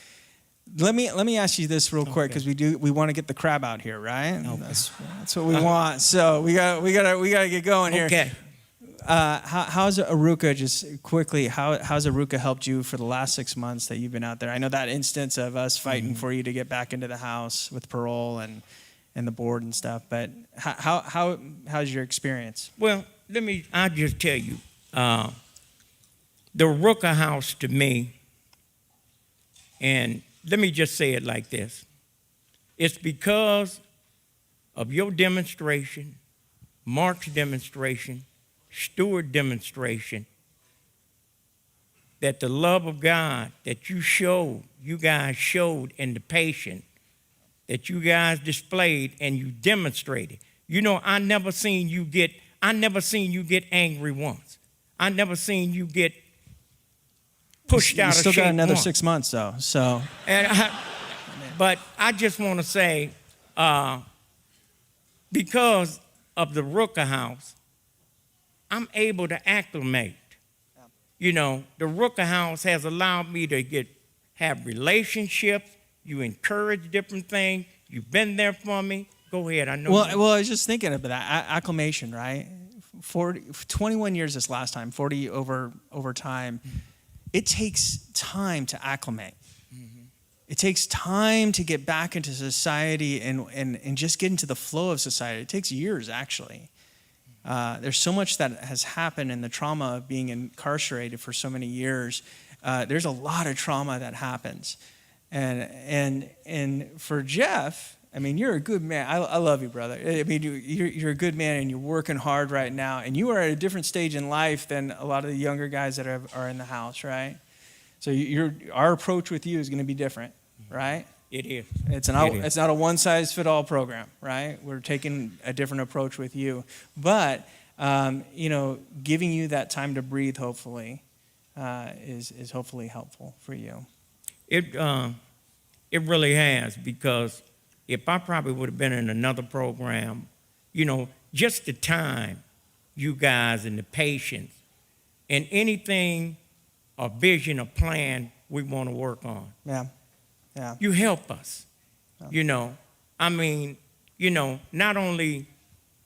let me ask you this real quick, because we want to get the crab out here, right? Okay. That's what we want. So we gotta get going here. Okay. How's Arukah, just quickly, how's Arukah helped you for the last 6 months that you've been out there? I know that instance of us fighting for you to get back into the house with parole and the board and stuff, but how's your experience? Well, I'll just tell you, the Arukah house to me, and let me just say it like this. It's because of your demonstration, Mark's demonstration, Stewart demonstration, that the love of God that you guys showed, and the patience that you guys displayed and you demonstrated. You know, I never seen you get angry once. I never seen you get pushed out of shape. You still got another 6 months though, so. But I just want to say, because of the Arukah house, I'm able to acclimate. You know, the Arukah house has allowed me to have relationships. You encourage different things. You've been there for me. Go ahead. I know. Well, I was just thinking about that acclimation, right? 21 years this last time, 40 over time. It takes time to acclimate. It takes time to get back into society and just get into the flow of society. It takes years, actually. There's so much that has happened in the trauma of being incarcerated for so many years. There's a lot of trauma that happens. And for Jeff, I mean, you're a good man. I love you, brother. I mean, you're a good man, and you're working hard right now. And you are at a different stage in life than a lot of the younger guys that are in the house, right? So our approach with you is going to be different, right? It is. It's not a one-size-fit-all program, right? We're taking a different approach with you. But, giving you that time to breathe, hopefully, is hopefully helpful for you. It really has, because if I probably would have been in another program, just the time, you guys, and the patience, and anything, a vision, a plan we want to work on. Yeah. You help us. Yeah. Not only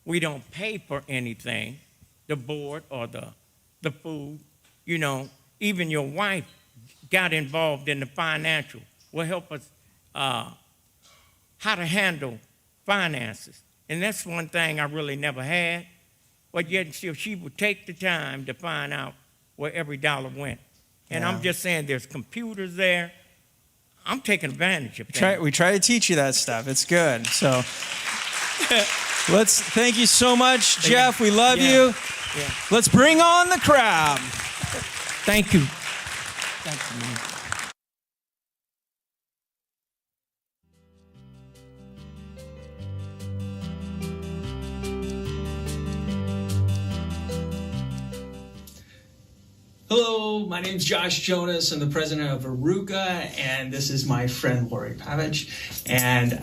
we don't pay for anything, the board or the food, even your wife got involved in the financial, will help us how to handle finances. And that's one thing I really never had, but yet still she would take the time to find out where every dollar went. And I'm just saying, there's computers there. I'm taking advantage of that. We try to teach you that stuff. It's good. So thank you so much, Jeff. We love you. Yeah. Let's bring on the crowd. Thank you. Thank you. Hello, my name is Josh Jonas. I'm the president of Arukah, and this is my friend Lori Pavich. And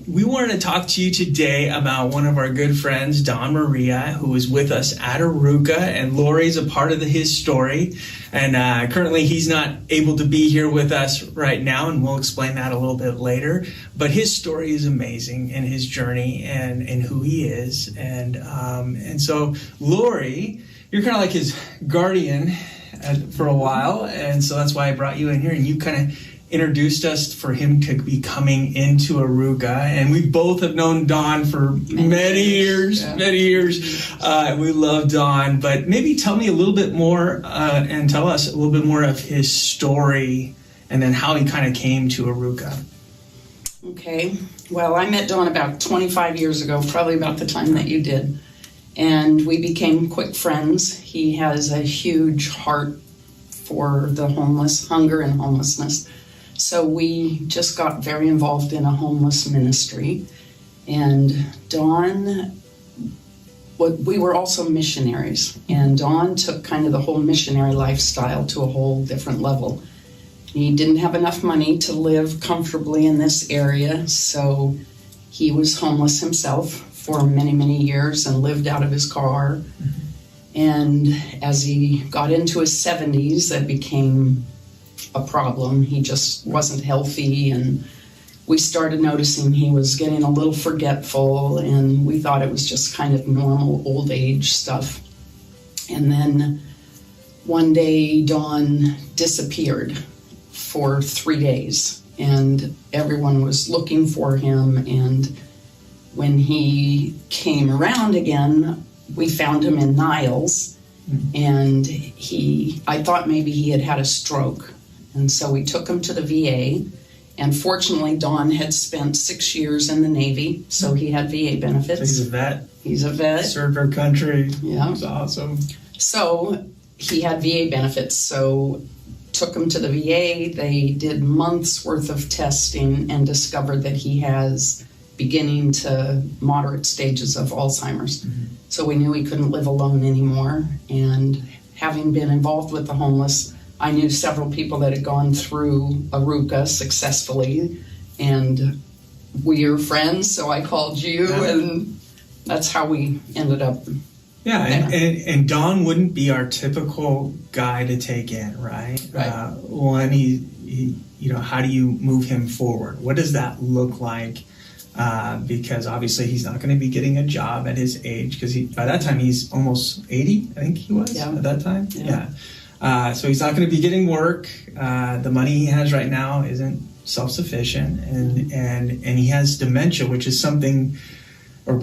we wanted to talk to you today about one of our good friends, Don Maria, who is with us at Arukah, and Lori's a part of his story. And currently he's not able to be here with us right now, and we'll explain that a little bit later. But his story is amazing, and his journey, and who he is. And so, Lori, you're kind of like his guardian for a while, and so that's why I brought you in here, and you kind of introduced us for him to be coming into Arukah, and we both have known Don for many years. We love Don, but maybe tell me a little bit more and tell us a little bit more of his story, and then how he kind of came to Arukah. Okay, well, I met Don about 25 years ago, probably about the time that you did. And we became quick friends. He has a huge heart for the homeless, hunger and homelessness. So we just got very involved in a homeless ministry. And Don we were also missionaries, and Don took kind of the whole missionary lifestyle to a whole different level. He didn't have enough money to live comfortably in this area, so he was homeless himself for many, many years and lived out of his car. And as he got into his 70s, that became a problem. He just wasn't healthy, and we started noticing he was getting a little forgetful, and we thought it was just kind of normal old age stuff. And then one day, Don disappeared for 3 days, and everyone was looking for him. And when he came around again, we found him in Niles, and I thought maybe he had had a stroke. And so we took him to the VA, and fortunately Don had spent 6 years in the Navy, so he had VA benefits. He's a vet. He's a vet. Served our country. Yeah. It's awesome. So he had VA benefits, so took him to the VA. They did months worth of testing and discovered that he has beginning to moderate stages of Alzheimer's. So we knew he couldn't live alone anymore. And having been involved with the homeless, I knew several people that had gone through Arukah successfully, and we're friends, so I called you, and that's how we ended up. Yeah, and Don wouldn't be our typical guy to take in, right? Right. When he, how do you move him forward? What does that look like? Because obviously he's not going to be getting a job at his age, because by that time he's almost 80, I think he was at that time. Yeah. So he's not going to be getting work. The money he has right now isn't self-sufficient, and he has dementia, which is something, or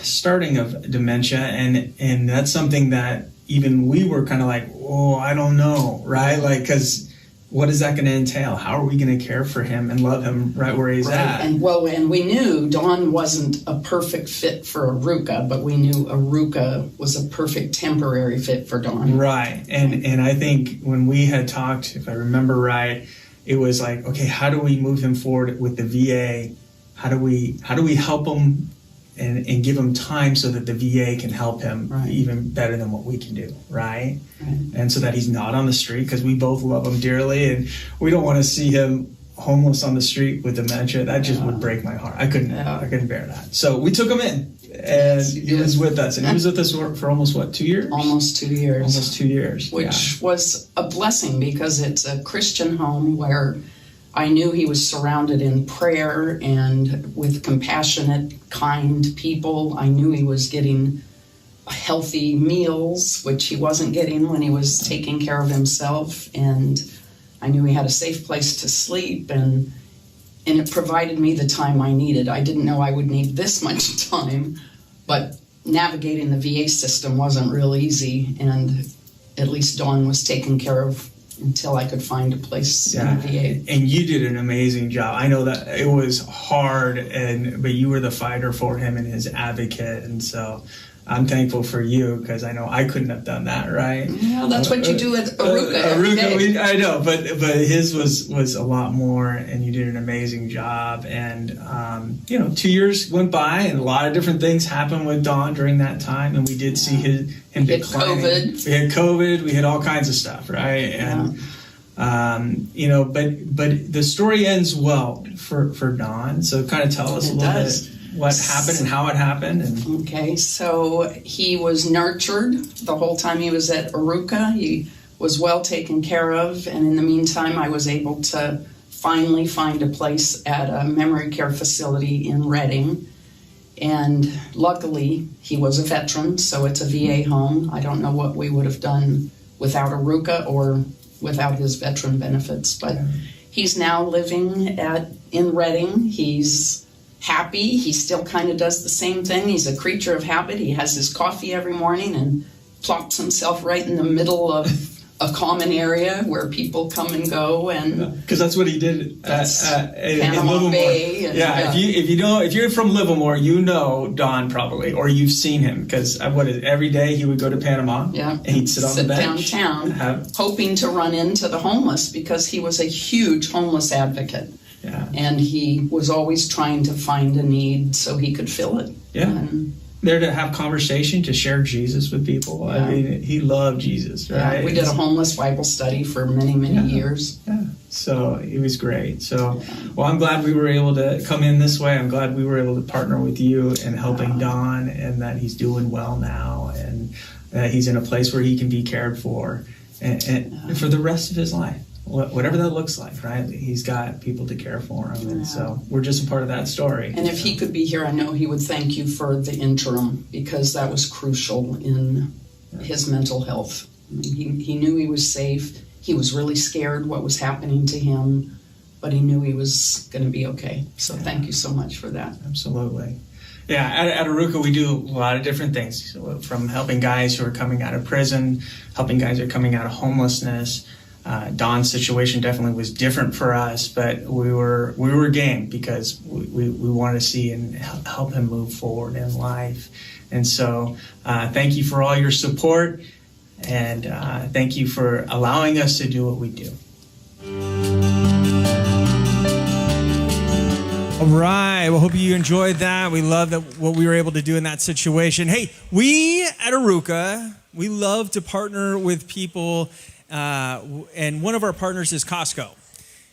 starting of dementia, and that's something that even we were kind of like, oh, I don't know, right? Like, because what is that going to entail? How are we going to care for him and love him right where he's at? And we knew Don wasn't a perfect fit for Arukah, but we knew Arukah was a perfect temporary fit for Don. Right. And I think when we had talked, if I remember right, it was like, okay, how do we move him forward with the VA? How do we help him and give him time so that the VA can help him even better than what we can do, right? And so that he's not on the street, because we both love him dearly, and we don't want to see him homeless on the street with dementia. That just would break my heart. I couldn't bear that. So we took him in, and he was with us, and he was with us for almost 2 years? Almost 2 years. Almost 2 years. Which was a blessing, because it's a Christian home where I knew he was surrounded in prayer and with compassionate, kind people. I knew he was getting healthy meals, which he wasn't getting when he was taking care of himself. And I knew he had a safe place to sleep, and it provided me the time I needed. I didn't know I would need this much time, but navigating the VA system wasn't real easy, and at least Dawn was taken care of until I could find a place in the VA. And you did an amazing job. I know that it was hard, but you were the fighter for him and his advocate, and so I'm thankful for you, because I know I couldn't have done that, right? Yeah, that's what you do with Arukah. I know, but his was a lot more, and you did an amazing job. And 2 years went by, and a lot of different things happened with Don during that time, and we did see him declining. We had COVID. We had all kinds of stuff, right? And but the story ends well for Don. So kind of tell us a little bit what happened and how it happened. Okay, so he was nurtured the whole time he was at Arukah. He was well taken care of, and in the meantime, I was able to finally find a place at a memory care facility in Redding. And luckily, he was a veteran, so it's a VA home. I don't know what we would have done without Arukah or without his veteran benefits, but he's now living in Redding. He's happy. He still kind of does the same thing. He's a creature of habit. He has his coffee every morning and plops himself right in the middle of a common area where people come and go, and because that's what he did in Livermore. Bay. If you're from Livermore, you know Don probably, or you've seen him, because every day he would go to Panama, and he'd sit on the bench downtown, hoping to run into the homeless, because he was a huge homeless advocate. Yeah. And he was always trying to find a need so he could fill it. Yeah. there to have conversation, to share Jesus with people. Yeah. I mean, he loved Jesus, right? Yeah, we did a homeless Bible study for many, many years. Yeah, so it was great. So, well, I'm glad we were able to come in this way. I'm glad we were able to partner with you in helping Don, and that he's doing well now, and that he's in a place where he can be cared for, and for the rest of his life. Whatever that looks like, right? He's got people to care for him, and so we're just a part of that story. And if he could be here, I know he would thank you for the interim, because that was crucial in his mental health. I mean, he knew he was safe. He was really scared what was happening to him, but he knew he was going to be okay. So thank you so much for that. Absolutely. Yeah, at Arukah, we do a lot of different things, from helping guys who are coming out of prison, helping guys who are coming out of homelessness. Don's situation definitely was different for us, but we were game, because we wanted to see and help him move forward in life. And so thank you for all your support, and thank you for allowing us to do what we do. All right. Well, hope you enjoyed that. We love that what we were able to do in that situation. Hey, we at Arukah, we love to partner with people. And one of our partners is Costco.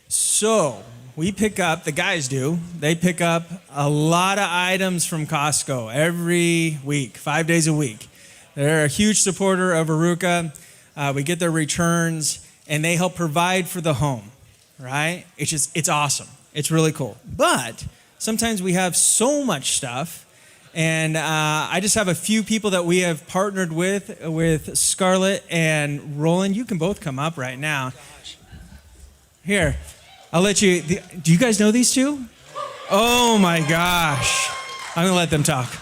So we pick up, the guys do, they pick up a lot of items from Costco every week, 5 days a week. They're a huge supporter of Arukah. We get their returns, and they help provide for the home, right? It's awesome. It's really cool. But sometimes we have so much stuff. And I just have a few people that we have partnered with Scarlett and Roland. You can both come up right now. Here, I'll let you. Do you guys know these two? Oh my gosh. I'm going to let them talk.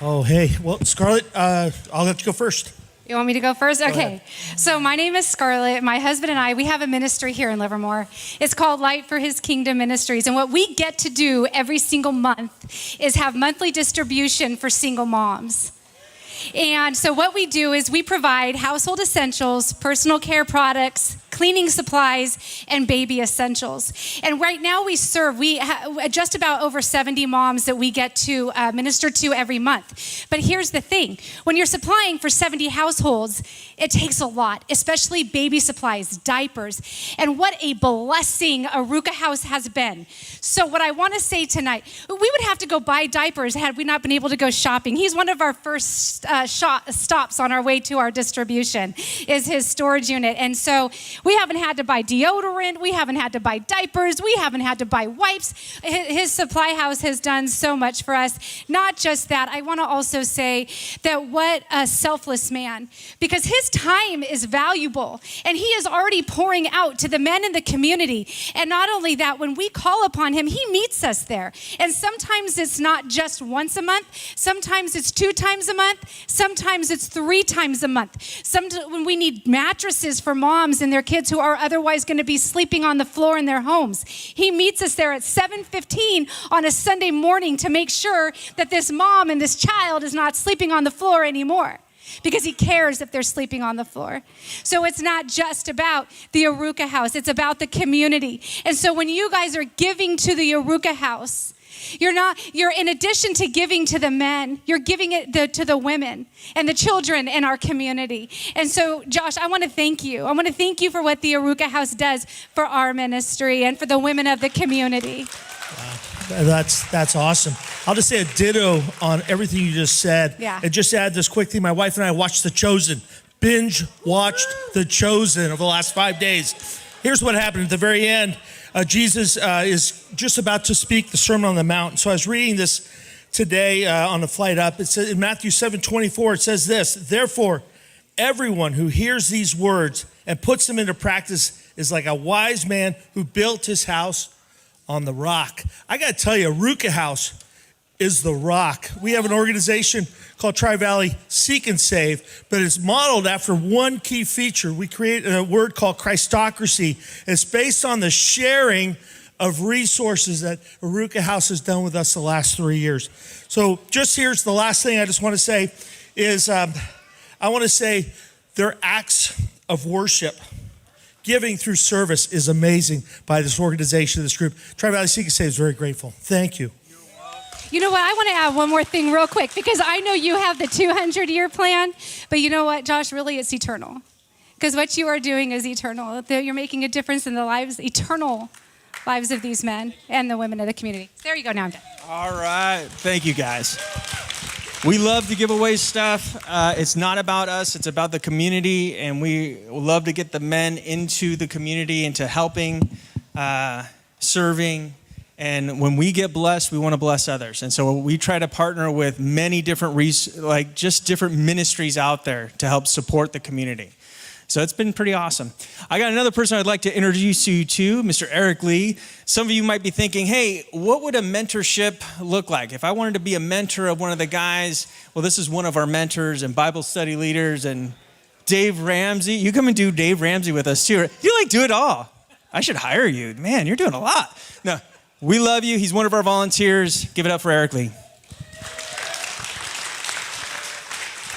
Oh, hey. Well, Scarlett, I'll let you go first. You want me to go first? Okay. So my name is Scarlett. My husband and I, we have a ministry here in Livermore. It's called Light for His Kingdom Ministries. And what we get to do every single month is have monthly distribution for single moms. And so what we do is we provide household essentials, personal care products, cleaning supplies, and baby essentials. And right now we serve, just about over 70 moms that we get to minister to every month. But here's the thing. When you're supplying for 70 households, it takes a lot, especially baby supplies, diapers. And what a blessing Arukah House has been. So what I want to say tonight, we would have to go buy diapers had we not been able to go shopping. He's one of our first stops on our way to our distribution, is his storage unit. And so we haven't had to buy deodorant. We haven't had to buy diapers. We haven't had to buy wipes. His supply house has done so much for us. Not just that, I want to also say that what a selfless man, because his time is valuable and he is already pouring out to the men in the community. And not only that, when we call upon him, he meets us there. And sometimes it's not just once a month. Sometimes it's 2 times a month. Sometimes it's 3 times a month. Sometimes when we need mattresses for moms and their kids who are otherwise going to be sleeping on the floor in their homes, he meets us there at 7:15 on a Sunday morning to make sure that this mom and this child is not sleeping on the floor anymore, because he cares if they're sleeping on the floor. So it's not just about the Arukah House, it's about the community. And so when you guys are giving to the Arukah House, you're in addition to giving to the men, you're giving it to the women and the children in our community. And so, Josh, I want to thank you. I want to thank you for what the Arukah House does for our ministry and for the women of the community. That's awesome. I'll just say a ditto on everything you just said. Yeah. And just add this quickly. My wife and I watched The Chosen. Binge watched The Chosen over the last 5 days. Here's what happened at the very end. Jesus is just about to speak the Sermon on the Mount. So I was reading this today on the flight up. It says in Matthew 7:24, it says this: "Therefore, everyone who hears these words and puts them into practice is like a wise man who built his house on the rock." I got to tell you, Arukah House is the rock. We have an organization called Tri-Valley Seek and Save, but it's modeled after one key feature. We created a word called Christocracy. It's based on the sharing of resources that Arukah House has done with us the last 3 years. So just here's the last thing I just want to say is I want to say their acts of worship, giving through service, is amazing by this organization, this group. Tri-Valley Seek and Save is very grateful. Thank you. You know what? I want to add one more thing real quick because I know you have the 200-year plan, but you know what, Josh? Really, it's eternal. Because what you are doing is eternal. You're making a difference in the lives, eternal lives of these men and the women of the community. There you go. Now I'm done. All right. Thank you, guys. We love to give away stuff. It's not about us. It's about the community, and we love to get the men into the community, into helping, serving. And when we get blessed, we want to bless others. And so we try to partner with many different, different ministries out there to help support the community. So it's been pretty awesome. I got another person I'd like to introduce you to, Mr. Eric Lee. Some of you might be thinking, hey, what would a mentorship look like? If I wanted to be a mentor of one of the guys, well, this is one of our mentors and Bible study leaders, and Dave Ramsey. You come and do Dave Ramsey with us too. You do it all. I should hire you. Man, you're doing a lot. No, we love you. He's one of our volunteers. Give it up for Eric Lee.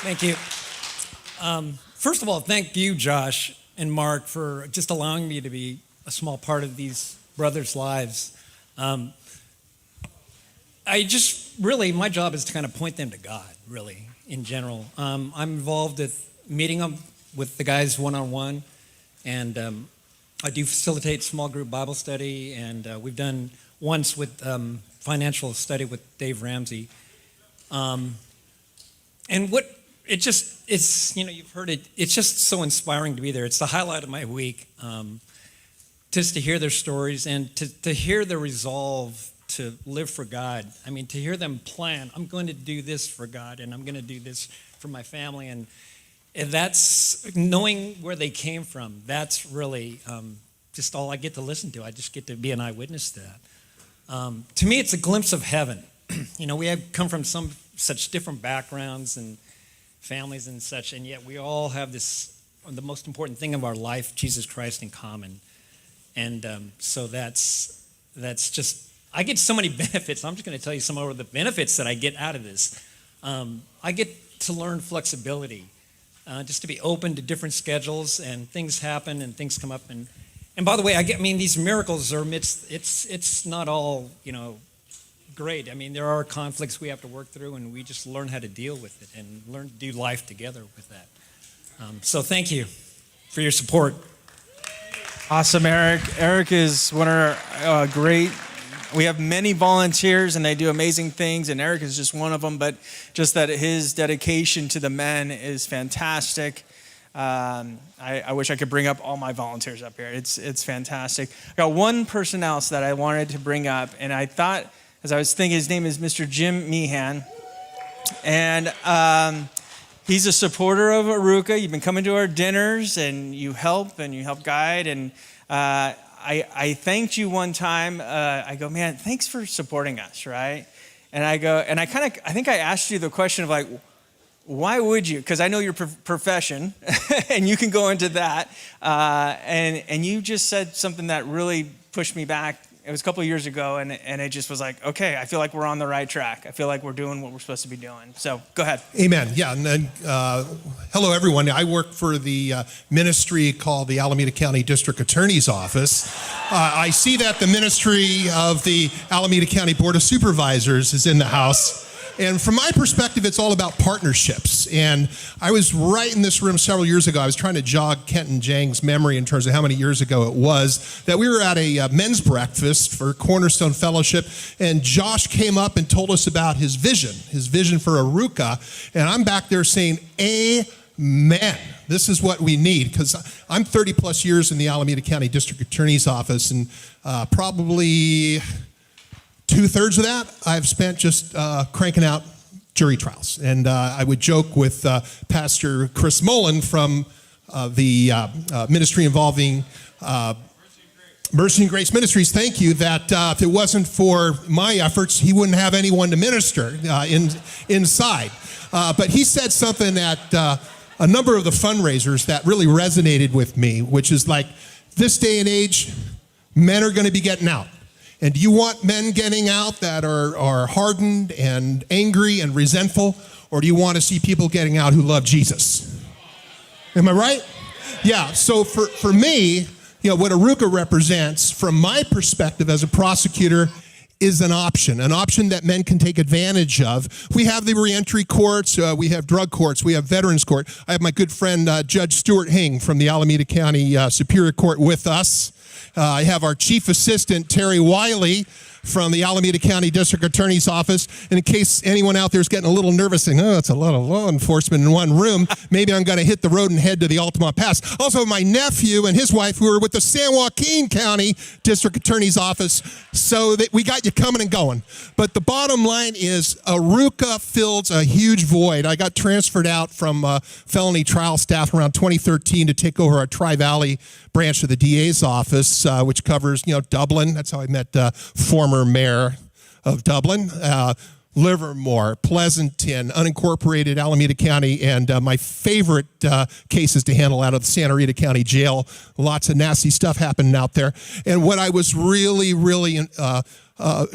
Thank you. First of all, thank you, Josh and Mark, for just allowing me to be a small part of these brothers' lives. My job is to kind of point them to God, really, in general. I'm involved with meeting them with the guys one-on-one, and I do facilitate small group Bible study, and we've done once with financial study with Dave Ramsey. And what you've heard it, it's just so inspiring to be there. It's the highlight of my week, just to hear their stories and to hear their resolve to live for God. I mean, to hear them plan, I'm going to do this for God, and I'm going to do this for my family. And that's knowing where they came from. That's really just all I get to listen to. I just get to be an eyewitness to that. To me, it's a glimpse of heaven. We have come from such different backgrounds and families and such, and yet we all have the most important thing of our life, Jesus Christ, in common. And so that's just, I get so many benefits. I'm just going to tell you some of the benefits that I get out of this. I get to learn flexibility, just to be open to different schedules, and things happen and things come up. And by the way, these miracles are it's not all, great. I mean, there are conflicts we have to work through, and we just learn how to deal with it and learn to do life together with that. So thank you for your support. Awesome, Eric. Eric is one of our we have many volunteers, and they do amazing things, and Eric is just one of them, but just that his dedication to the men is fantastic. I wish I could bring up all my volunteers up here. It's fantastic. I got one person else that I wanted to bring up, and I thought, as I was thinking, his name is Mr. Jim Meehan. And he's a supporter of Arukah. You've been coming to our dinners, and you help guide. And I thanked you one time. I go, man, thanks for supporting us, right? And I go, and I think I asked you the question of why would you? Because I know your profession, and you can go into that. And you just said something that really pushed me back. It was a couple of years ago, and it just was like, okay, I feel like we're on the right track. I feel like we're doing what we're supposed to be doing. So go ahead. Amen. Yeah. And then, hello, everyone. I work for the ministry called the Alameda County District Attorney's Office. I see that the ministry of the Alameda County Board of Supervisors is in the house. And from my perspective, it's all about partnerships. And I was right in this room several years ago. I was trying to jog Kent and Jang's memory in terms of how many years ago it was that we were at a men's breakfast for Cornerstone Fellowship. And Josh came up and told us about his vision for Arukah. And I'm back there saying, amen. This is what we need, because I'm 30 plus years in the Alameda County District Attorney's Office, and probably 2/3 of that I've spent just cranking out jury trials. And I would joke with Pastor Chris Mullen from the ministry involving Mercy and Grace Ministries, thank you, that if it wasn't for my efforts, he wouldn't have anyone to minister inside. But he said something at a number of the fundraisers that really resonated with me, which is like, this day and age, men are going to be getting out. And do you want men getting out that are hardened and angry and resentful? Or do you want to see people getting out who love Jesus? Am I right? Yeah, so for me, what Arukah represents, from my perspective as a prosecutor, is an option that men can take advantage of. We have the reentry courts, we have drug courts, we have veterans court. I have my good friend Judge Stuart Hing from the Alameda County Superior Court with us. I have our Chief Assistant, Terry Wiley, from the Alameda County District Attorney's Office. And in case anyone out there is getting a little nervous saying, oh, it's a lot of law enforcement in one room, maybe I'm going to hit the road and head to the Altamont Pass. Also, my nephew and his wife, who are with the San Joaquin County District Attorney's Office, so that we got you coming and going. But the bottom line is Arukah fills a huge void. I got transferred out from felony trial staff around 2013 to take over our Tri-Valley branch of the DA's office, which covers, Dublin. That's how I met former mayor of Dublin, Livermore, Pleasanton, unincorporated Alameda County, and my favorite cases to handle out of the Santa Rita County Jail. Lots of nasty stuff happening out there. And what I was really, really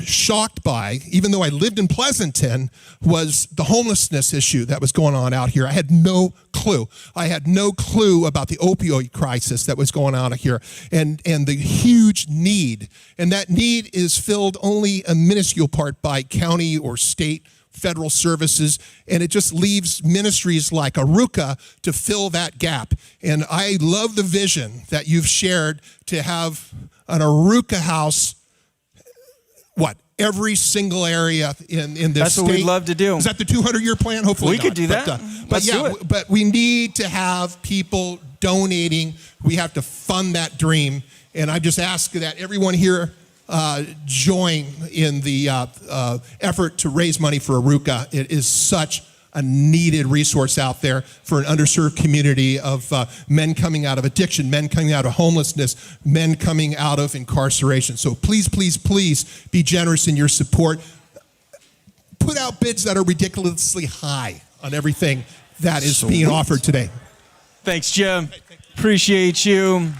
shocked by, even though I lived in Pleasanton, was the homelessness issue that was going on out here. I had no clue. I had no clue about the opioid crisis that was going on here and the huge need. And that need is filled only a minuscule part by county or state federal services, and it just leaves ministries like Arukah to fill that gap. And I love the vision that you've shared to have an Arukah house every single area in this That's state. what we'd love to do. Is that the 200-year plan? Hopefully we not. could do that. But do it. But we need to have people donating. We have to fund that dream. And I just ask that everyone here join in the effort to raise money for Arukah. It is such a needed resource out there for an underserved community of men coming out of addiction, men coming out of homelessness, men coming out of incarceration. So please, please, please be generous in your support. Put out bids that are ridiculously high on everything that is being offered today. Thanks, Jim. Appreciate you.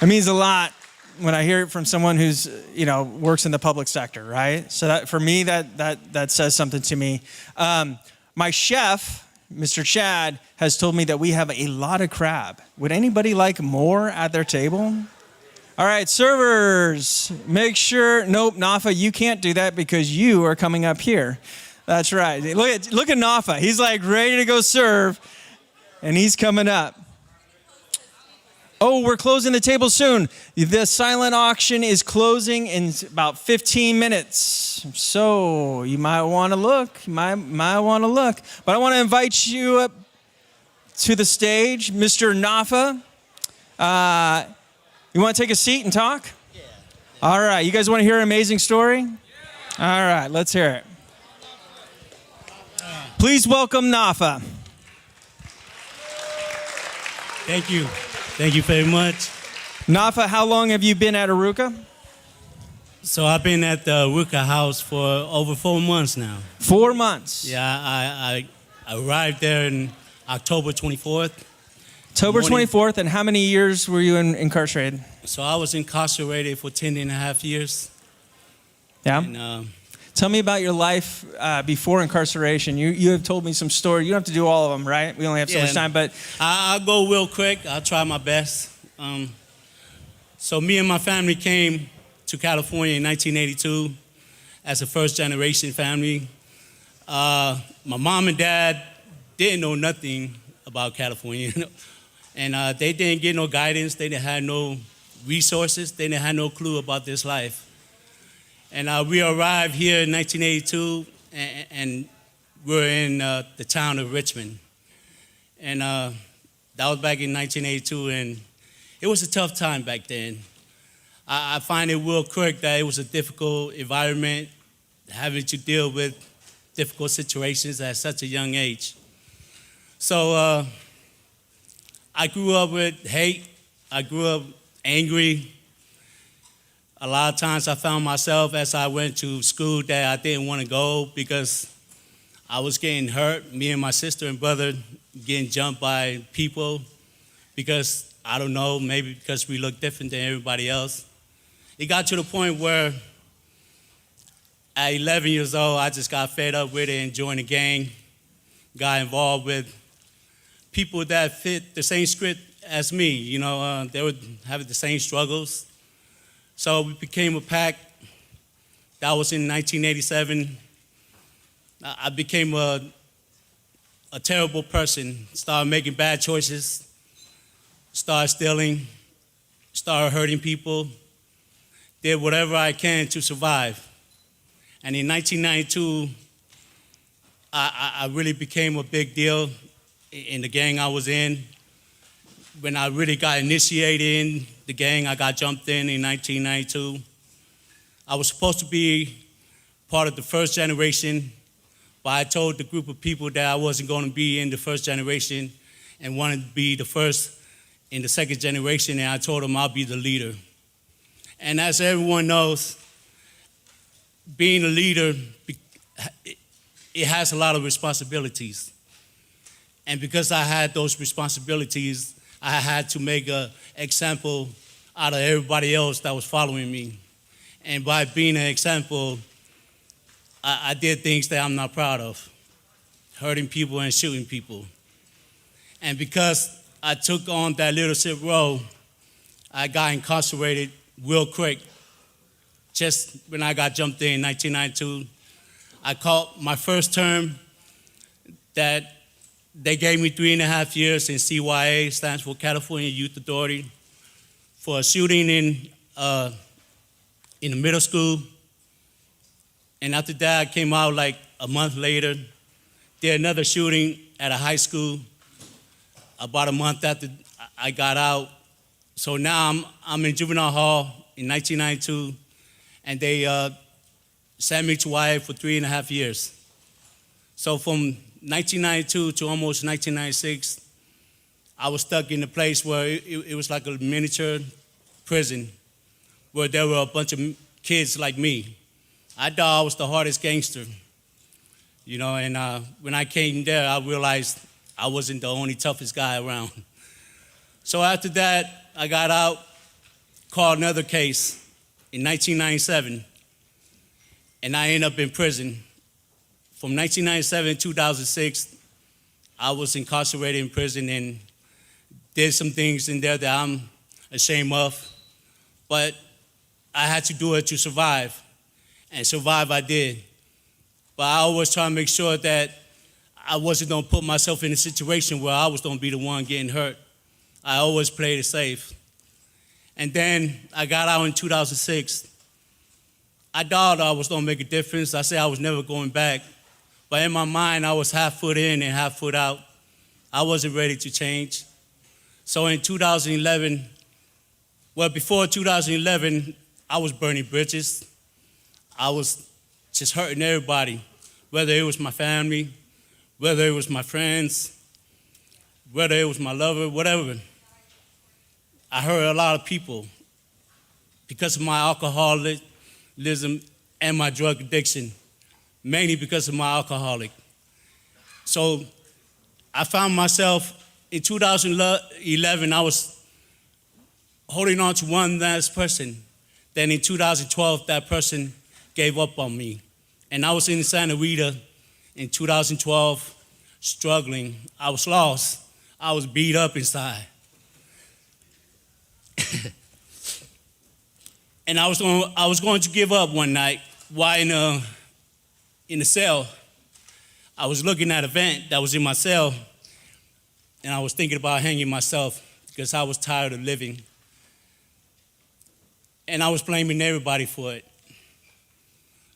It means a lot when I hear it from someone who's, works in the public sector, right? So that for me, that says something to me. My chef, Mr. Chad, has told me that we have a lot of crab. Would anybody like more at their table? All right, servers, make sure. Nope, Nafa, you can't do that because you are coming up here. That's right. Look at Nafa. He's like ready to go serve, and he's coming up. Oh, we're closing the table soon. The silent auction is closing in about 15 minutes. So you might want to look. You might want to look. But I want to invite you up to the stage, Mr. Nafa. You want to take a seat and talk? Yeah. All right. You guys want to hear an amazing story? Yeah. All right. Let's hear it. Please welcome Nafa. Thank you. Thank you very much. Nafa, how long have you been at Arukah? So I've been at the Arukah house for over 4 months now. 4 months? Yeah, I arrived there in October 24th. October 24th, and how many years were you incarcerated? So I was incarcerated for 10 and a half years. Yeah? And, tell me about your life before incarceration. You have told me some stories. You don't have to do all of them, right? We only have so much time, but... I'll go real quick. I'll try my best. So me and my family came to California in 1982 as a first-generation family. My mom and dad didn't know nothing about California. And they didn't get no guidance. They didn't have no resources. They didn't have no clue about this life. And we arrived here in 1982, and we're in the town of Richmond. And that was back in 1982, and it was a tough time back then. I find it real quick that it was a difficult environment, having to deal with difficult situations at such a young age. So I grew up with hate. I grew up angry. A lot of times I found myself as I went to school that I didn't want to go because I was getting hurt, me and my sister and brother getting jumped by people because, I don't know, maybe because we look different than everybody else. It got to the point where at 11 years old, I just got fed up with it and joined a gang, got involved with people that fit the same script as me. They were having the same struggles. So we became a pack. That was in 1987. I became a terrible person, started making bad choices, started stealing, started hurting people, did whatever I can to survive. And in 1992, I really became a big deal in the gang I was in. When I really got initiated in the gang, I got jumped in 1992. I was supposed to be part of the first generation, but I told the group of people that I wasn't going to be in the first generation and wanted to be the first in the second generation, and I told them I'll be the leader. And as everyone knows, being a leader, it has a lot of responsibilities. And because I had those responsibilities, I had to make an example out of everybody else that was following me. And by being an example, I did things that I'm not proud of, hurting people and shooting people. And because I took on that leadership role, I got incarcerated real quick. Just when I got jumped in 1992, I caught my first term that they gave me 3.5 years in CYA, stands for California Youth Authority, for a shooting in the middle school. And after that, I came out like a month later, did another shooting at a high school about a month after I got out. So now I'm in juvenile hall in 1992, and they sent me to YA for 3.5 years. So from 1992 to almost 1996, I was stuck in a place where it was like a miniature prison, where there were a bunch of kids like me. I thought I was the hardest gangster, you know, and when I came there, I realized I wasn't the only toughest guy around. So after that, I got out, called another case in 1997, and I ended up in prison. From 1997 to 2006, I was incarcerated in prison and did some things in there that I'm ashamed of, but I had to do it to survive, and survive I did. But I always try to make sure that I wasn't gonna put myself in a situation where I was gonna be the one getting hurt. I always played it safe. And then I got out in 2006. I thought I was gonna make a difference. I said I was never going back. But in my mind, I was half foot in and half foot out. I wasn't ready to change. So in 2011, well, before 2011, I was burning bridges. I was just hurting everybody, whether it was my family, whether it was my friends, whether it was my lover, whatever. I hurt a lot of people because of my alcoholism and my drug addiction, mainly because of my alcoholic. So I found myself in 2011, I was holding on to one last person. Then in 2012, that person gave up on me. And I was in Santa Rita in 2012, struggling. I was lost. I was beat up inside. And I was going to give up one night while in the cell. I was looking at a vent that was in my cell, and I was thinking about hanging myself because I was tired of living. And I was blaming everybody for it.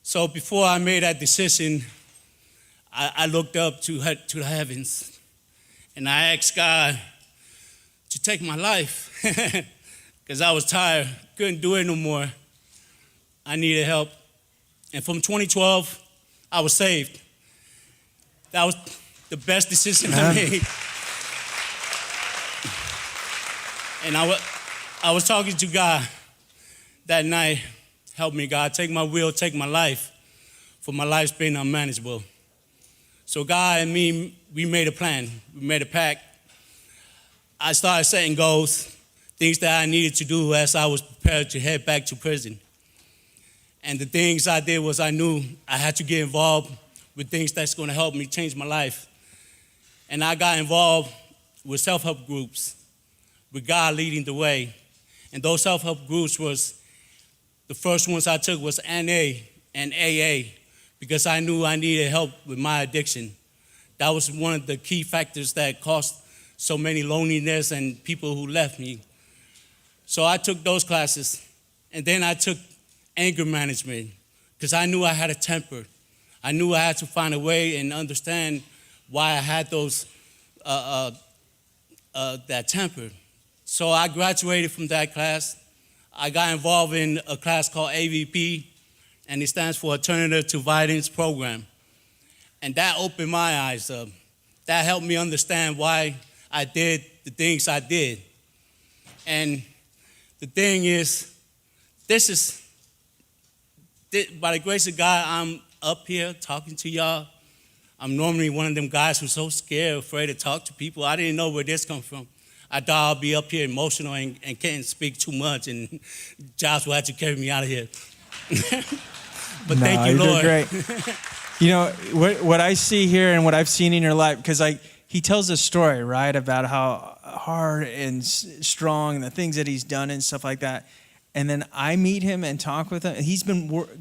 So before I made that decision, I looked up to the heavens, and I asked God to take my life because I was tired, couldn't do it no more. I needed help. And from 2012, I was saved. That was the best decision I made. And I was talking to God that night. Help me, God, take my will, take my life, for my life's been unmanageable. So God and me, we made a plan. We made a pact. I started setting goals, things that I needed to do as I was prepared to head back to prison. And the things I did was I knew I had to get involved with things that's going to help me change my life. And I got involved with self-help groups, with God leading the way. And those self-help groups was The first ones I took was NA and AA because I knew I needed help with my addiction. That was one of the key factors that caused so many loneliness and people who left me. So I took those classes, and then I took anger management because I knew I had a temper. I knew I had to find a way and understand why I had that temper. So I graduated from that class. I got involved in a class called AVP, and it stands for Alternative to Violence Program. And that opened my eyes up. That helped me understand why I did the things I did. And the thing is, by the grace of God, I'm up here talking to y'all. I'm normally one of them guys who's so scared, afraid to talk to people. I didn't know where this come from. I thought I'd be up here emotional and can't speak too much, and Josh will have to carry me out of here. But thank you, Lord. You're great. You know, what I see here and what I've seen in your life, because he tells a story, right, about how hard and strong and the things that he's done and stuff like that. And then I meet him and talk with him.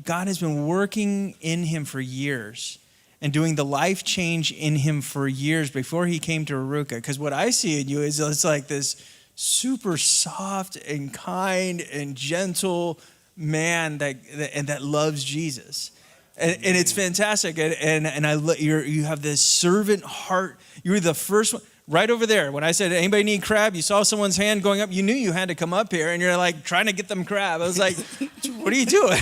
God has been working in him for years and doing the life change in him for years before he came to Arukah. Because what I see in you is it's like this super soft and kind and gentle man that loves Jesus. And it's fantastic. You have this servant heart. You were the first one. Right over there, when I said, anybody need crab? You saw someone's hand going up. You knew you had to come up here, and you're like trying to get them crab. I was like, what are you doing?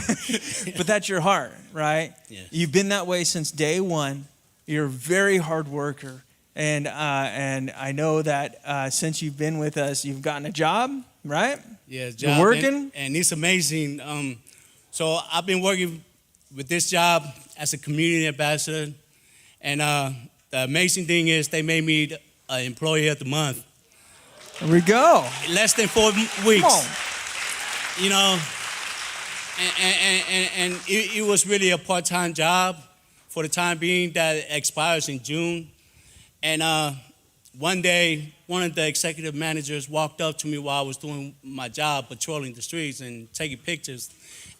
But that's your heart, right? Yes. You've been that way since day one. You're a very hard worker. And I know that since you've been with us, you've gotten a job, right? Yeah, job. You're working? And it's amazing. So I've been working with this job as a community ambassador. And the amazing thing is they made me Employee of the Month. There we go. Less than 4 weeks. Come on. You know, and it was really a part-time job for the time being that expires in June. And one day, one of the executive managers walked up to me while I was doing my job, patrolling the streets and taking pictures.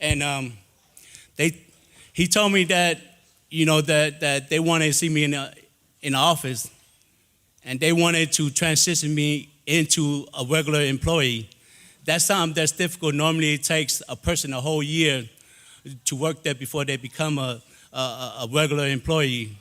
And he told me that, you know, that they wanted to see me in the office. And they wanted to transition me into a regular employee. That's something that's difficult. Normally it takes a person a whole year to work there before they become a regular employee.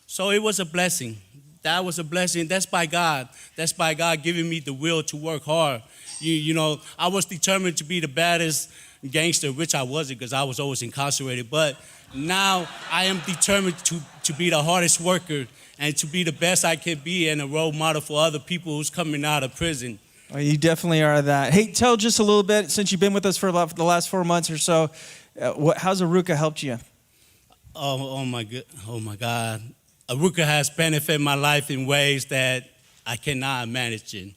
So it was a blessing. That was a blessing. That's by God. That's by God giving me the will to work hard. You know, I was determined to be the baddest gangster, which I wasn't because I was always incarcerated. But now I am determined to be the hardest worker and to be the best I can be and a role model for other people who's coming out of prison. Well, you definitely are that. Hey, tell just a little bit, since you've been with us for about the last 4 months or so, how's Arukah helped you? Oh my God. Arukah has benefited my life in ways that I cannot imagine.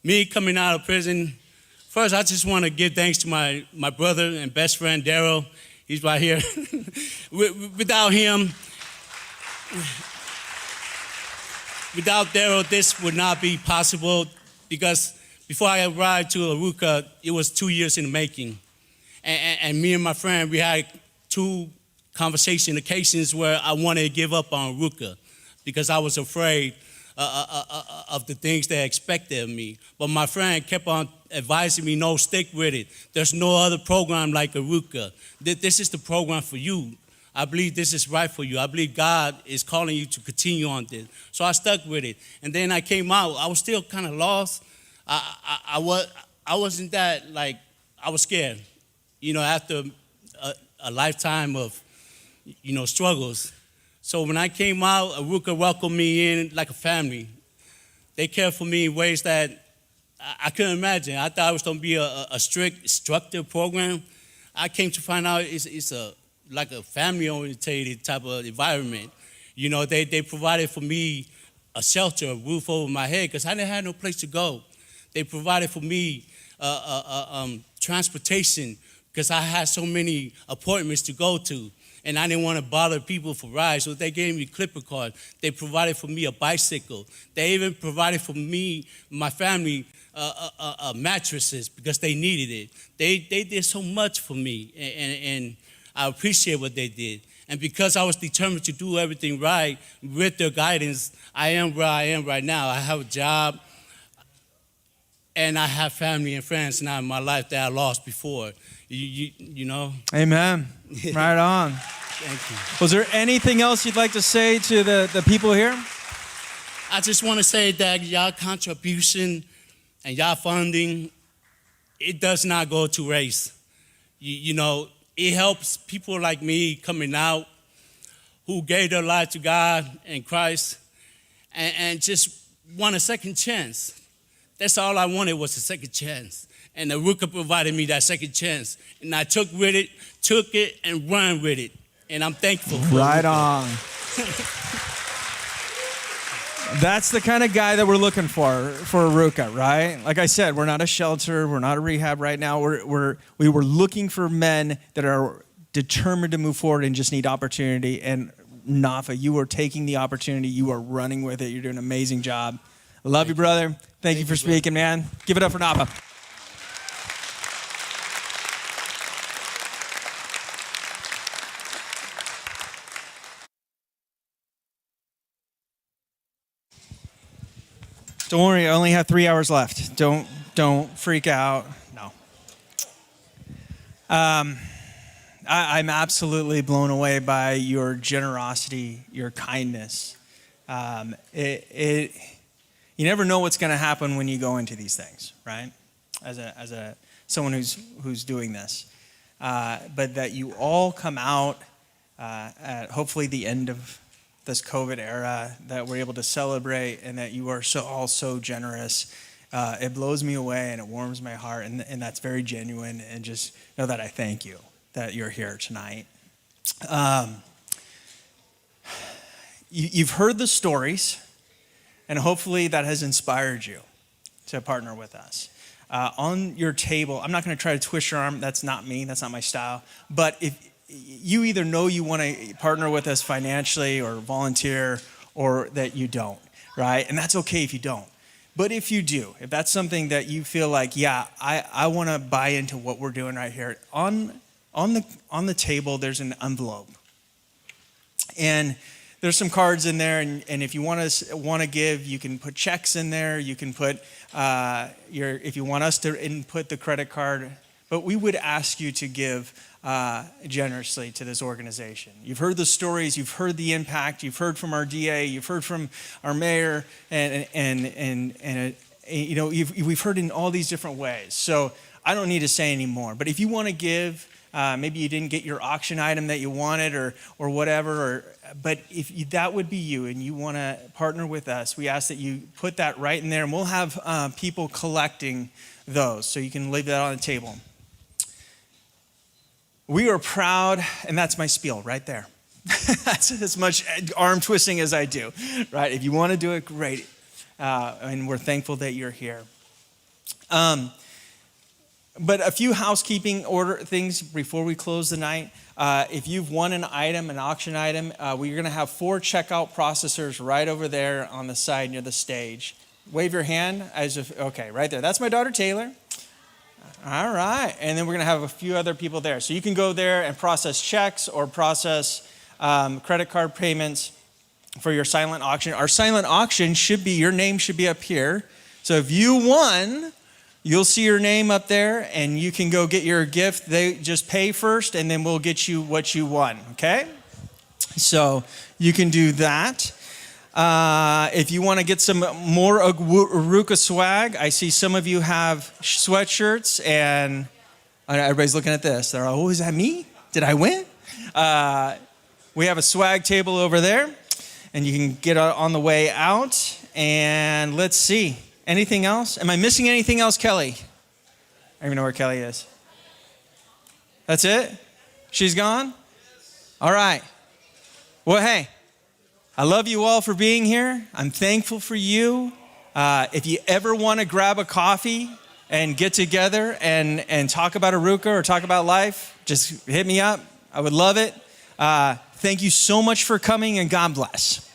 Me coming out of prison, first I just want to give thanks to my brother and best friend, Daryl. He's right here. Without him, without Daryl, this would not be possible because before I arrived to Arukah, it was 2 years in the making. And me and my friend, we had 2 conversation occasions where I wanted to give up on Arukah because I was afraid of the things they expected of me. But my friend kept on advising me, no, stick with it. There's no other program like Arukah. This is the program for you. I believe this is right for you. I believe God is calling you to continue on this. So I stuck with it. And then I came out. I was still kind of lost. I wasn't that, like, I was scared. You know, after a lifetime of, you know, struggles. So when I came out, Arukah welcomed me in like a family. They cared for me in ways that I couldn't imagine. I thought it was going to be a strict, structured program. I came to find out it's like a family-oriented type of environment. You know, they provided for me a shelter, a roof over my head, because I didn't have no place to go. They provided for me transportation, because I had so many appointments to go to. and I didn't want to bother people for rides, so they gave me Clipper cards. They provided for me a bicycle. They even provided for me, my family, mattresses because they needed it. They did so much for me, and I appreciate what they did. And because I was determined to do everything right with their guidance, I am where I am right now. I have a job, and I have family and friends now in my life that I lost before. You know? Amen. Right on. Thank you. Was there anything else you'd like to say to the people here? I just want to say that y'all contribution and y'all funding, it does not go to race. You know, it helps people like me coming out who gave their life to God and Christ and just want a second chance. That's all I wanted was a second chance. And Arukah provided me that second chance. And I took it and run with it. And I'm thankful for it. Right on. That's the kind of guy that we're looking for Arukah, right? Like I said, we're not a shelter, we're not a rehab right now. We were looking for men that are determined to move forward and just need opportunity. And Nafa, you are taking the opportunity, you are running with it. You're doing an amazing job. I love you, brother. Thank you for speaking, man. Give it up for Nafa. Don't worry, I only have 3 hours left. Don't freak out. No. I'm absolutely blown away by your generosity, your kindness. You never know what's going to happen when you go into these things, right? As someone who's doing this, but that you all come out at hopefully the end of this COVID era, that we're able to celebrate, and that you are all so generous. It blows me away and it warms my heart, and that's very genuine. And just know that I thank you that you're here tonight. You've heard the stories, and hopefully that has inspired you to partner with us. On your table, I'm not going to try to twist your arm. That's not me. That's not my style. But if you either know you want to partner with us financially or volunteer, or that you don't, right? And that's okay if you don't. But if you do, if that's something that you feel like, yeah, I want to buy into what we're doing right here, on the table, there's an envelope. And there's some cards in there, and if you want to give, you can put checks in there. You can put if you want us to input the credit card, but we would ask you to give generously to this organization. You've heard the stories, you've heard the impact, you've heard from our DA, you've heard from our mayor, and you know, we've heard in all these different ways. So I don't need to say any more. But if you want to give, maybe you didn't get your auction item that you wanted, or whatever, but if that would be you, and you want to partner with us, we ask that you put that right in there, and we'll have people collecting those, so you can leave that on the table. We are proud, and that's my spiel right there. That's as much arm twisting as I do, right? If you want to do it, great. And we're thankful that you're here. But a few housekeeping order things before we close the night. If you've won an item, an auction item, we're going to have 4 checkout processors right over there on the side near the stage. Wave your hand as if, okay, right there. That's my daughter, Taylor. All right. And then we're going to have a few other people there. So you can go there and process checks or process credit card payments for your silent auction. Our silent auction your name should be up here. So if you won, you'll see your name up there, and you can go get your gift. They just pay first, and then we'll get you what you won, okay? So you can do that. If you want to get some more Arukah swag, I see some of you have sweatshirts, and everybody's looking at this. They're like, oh, is that me? Did I win? We have a swag table over there, and you can get on the way out. And let's see. Anything else? Am I missing anything else, Kelly? I don't even know where Kelly is. That's it? She's gone? All right. Well, hey, I love you all for being here. I'm thankful for you. If you ever want to grab a coffee and get together and talk about Arukah or talk about life, just hit me up. I would love it. Thank you so much for coming, and God bless.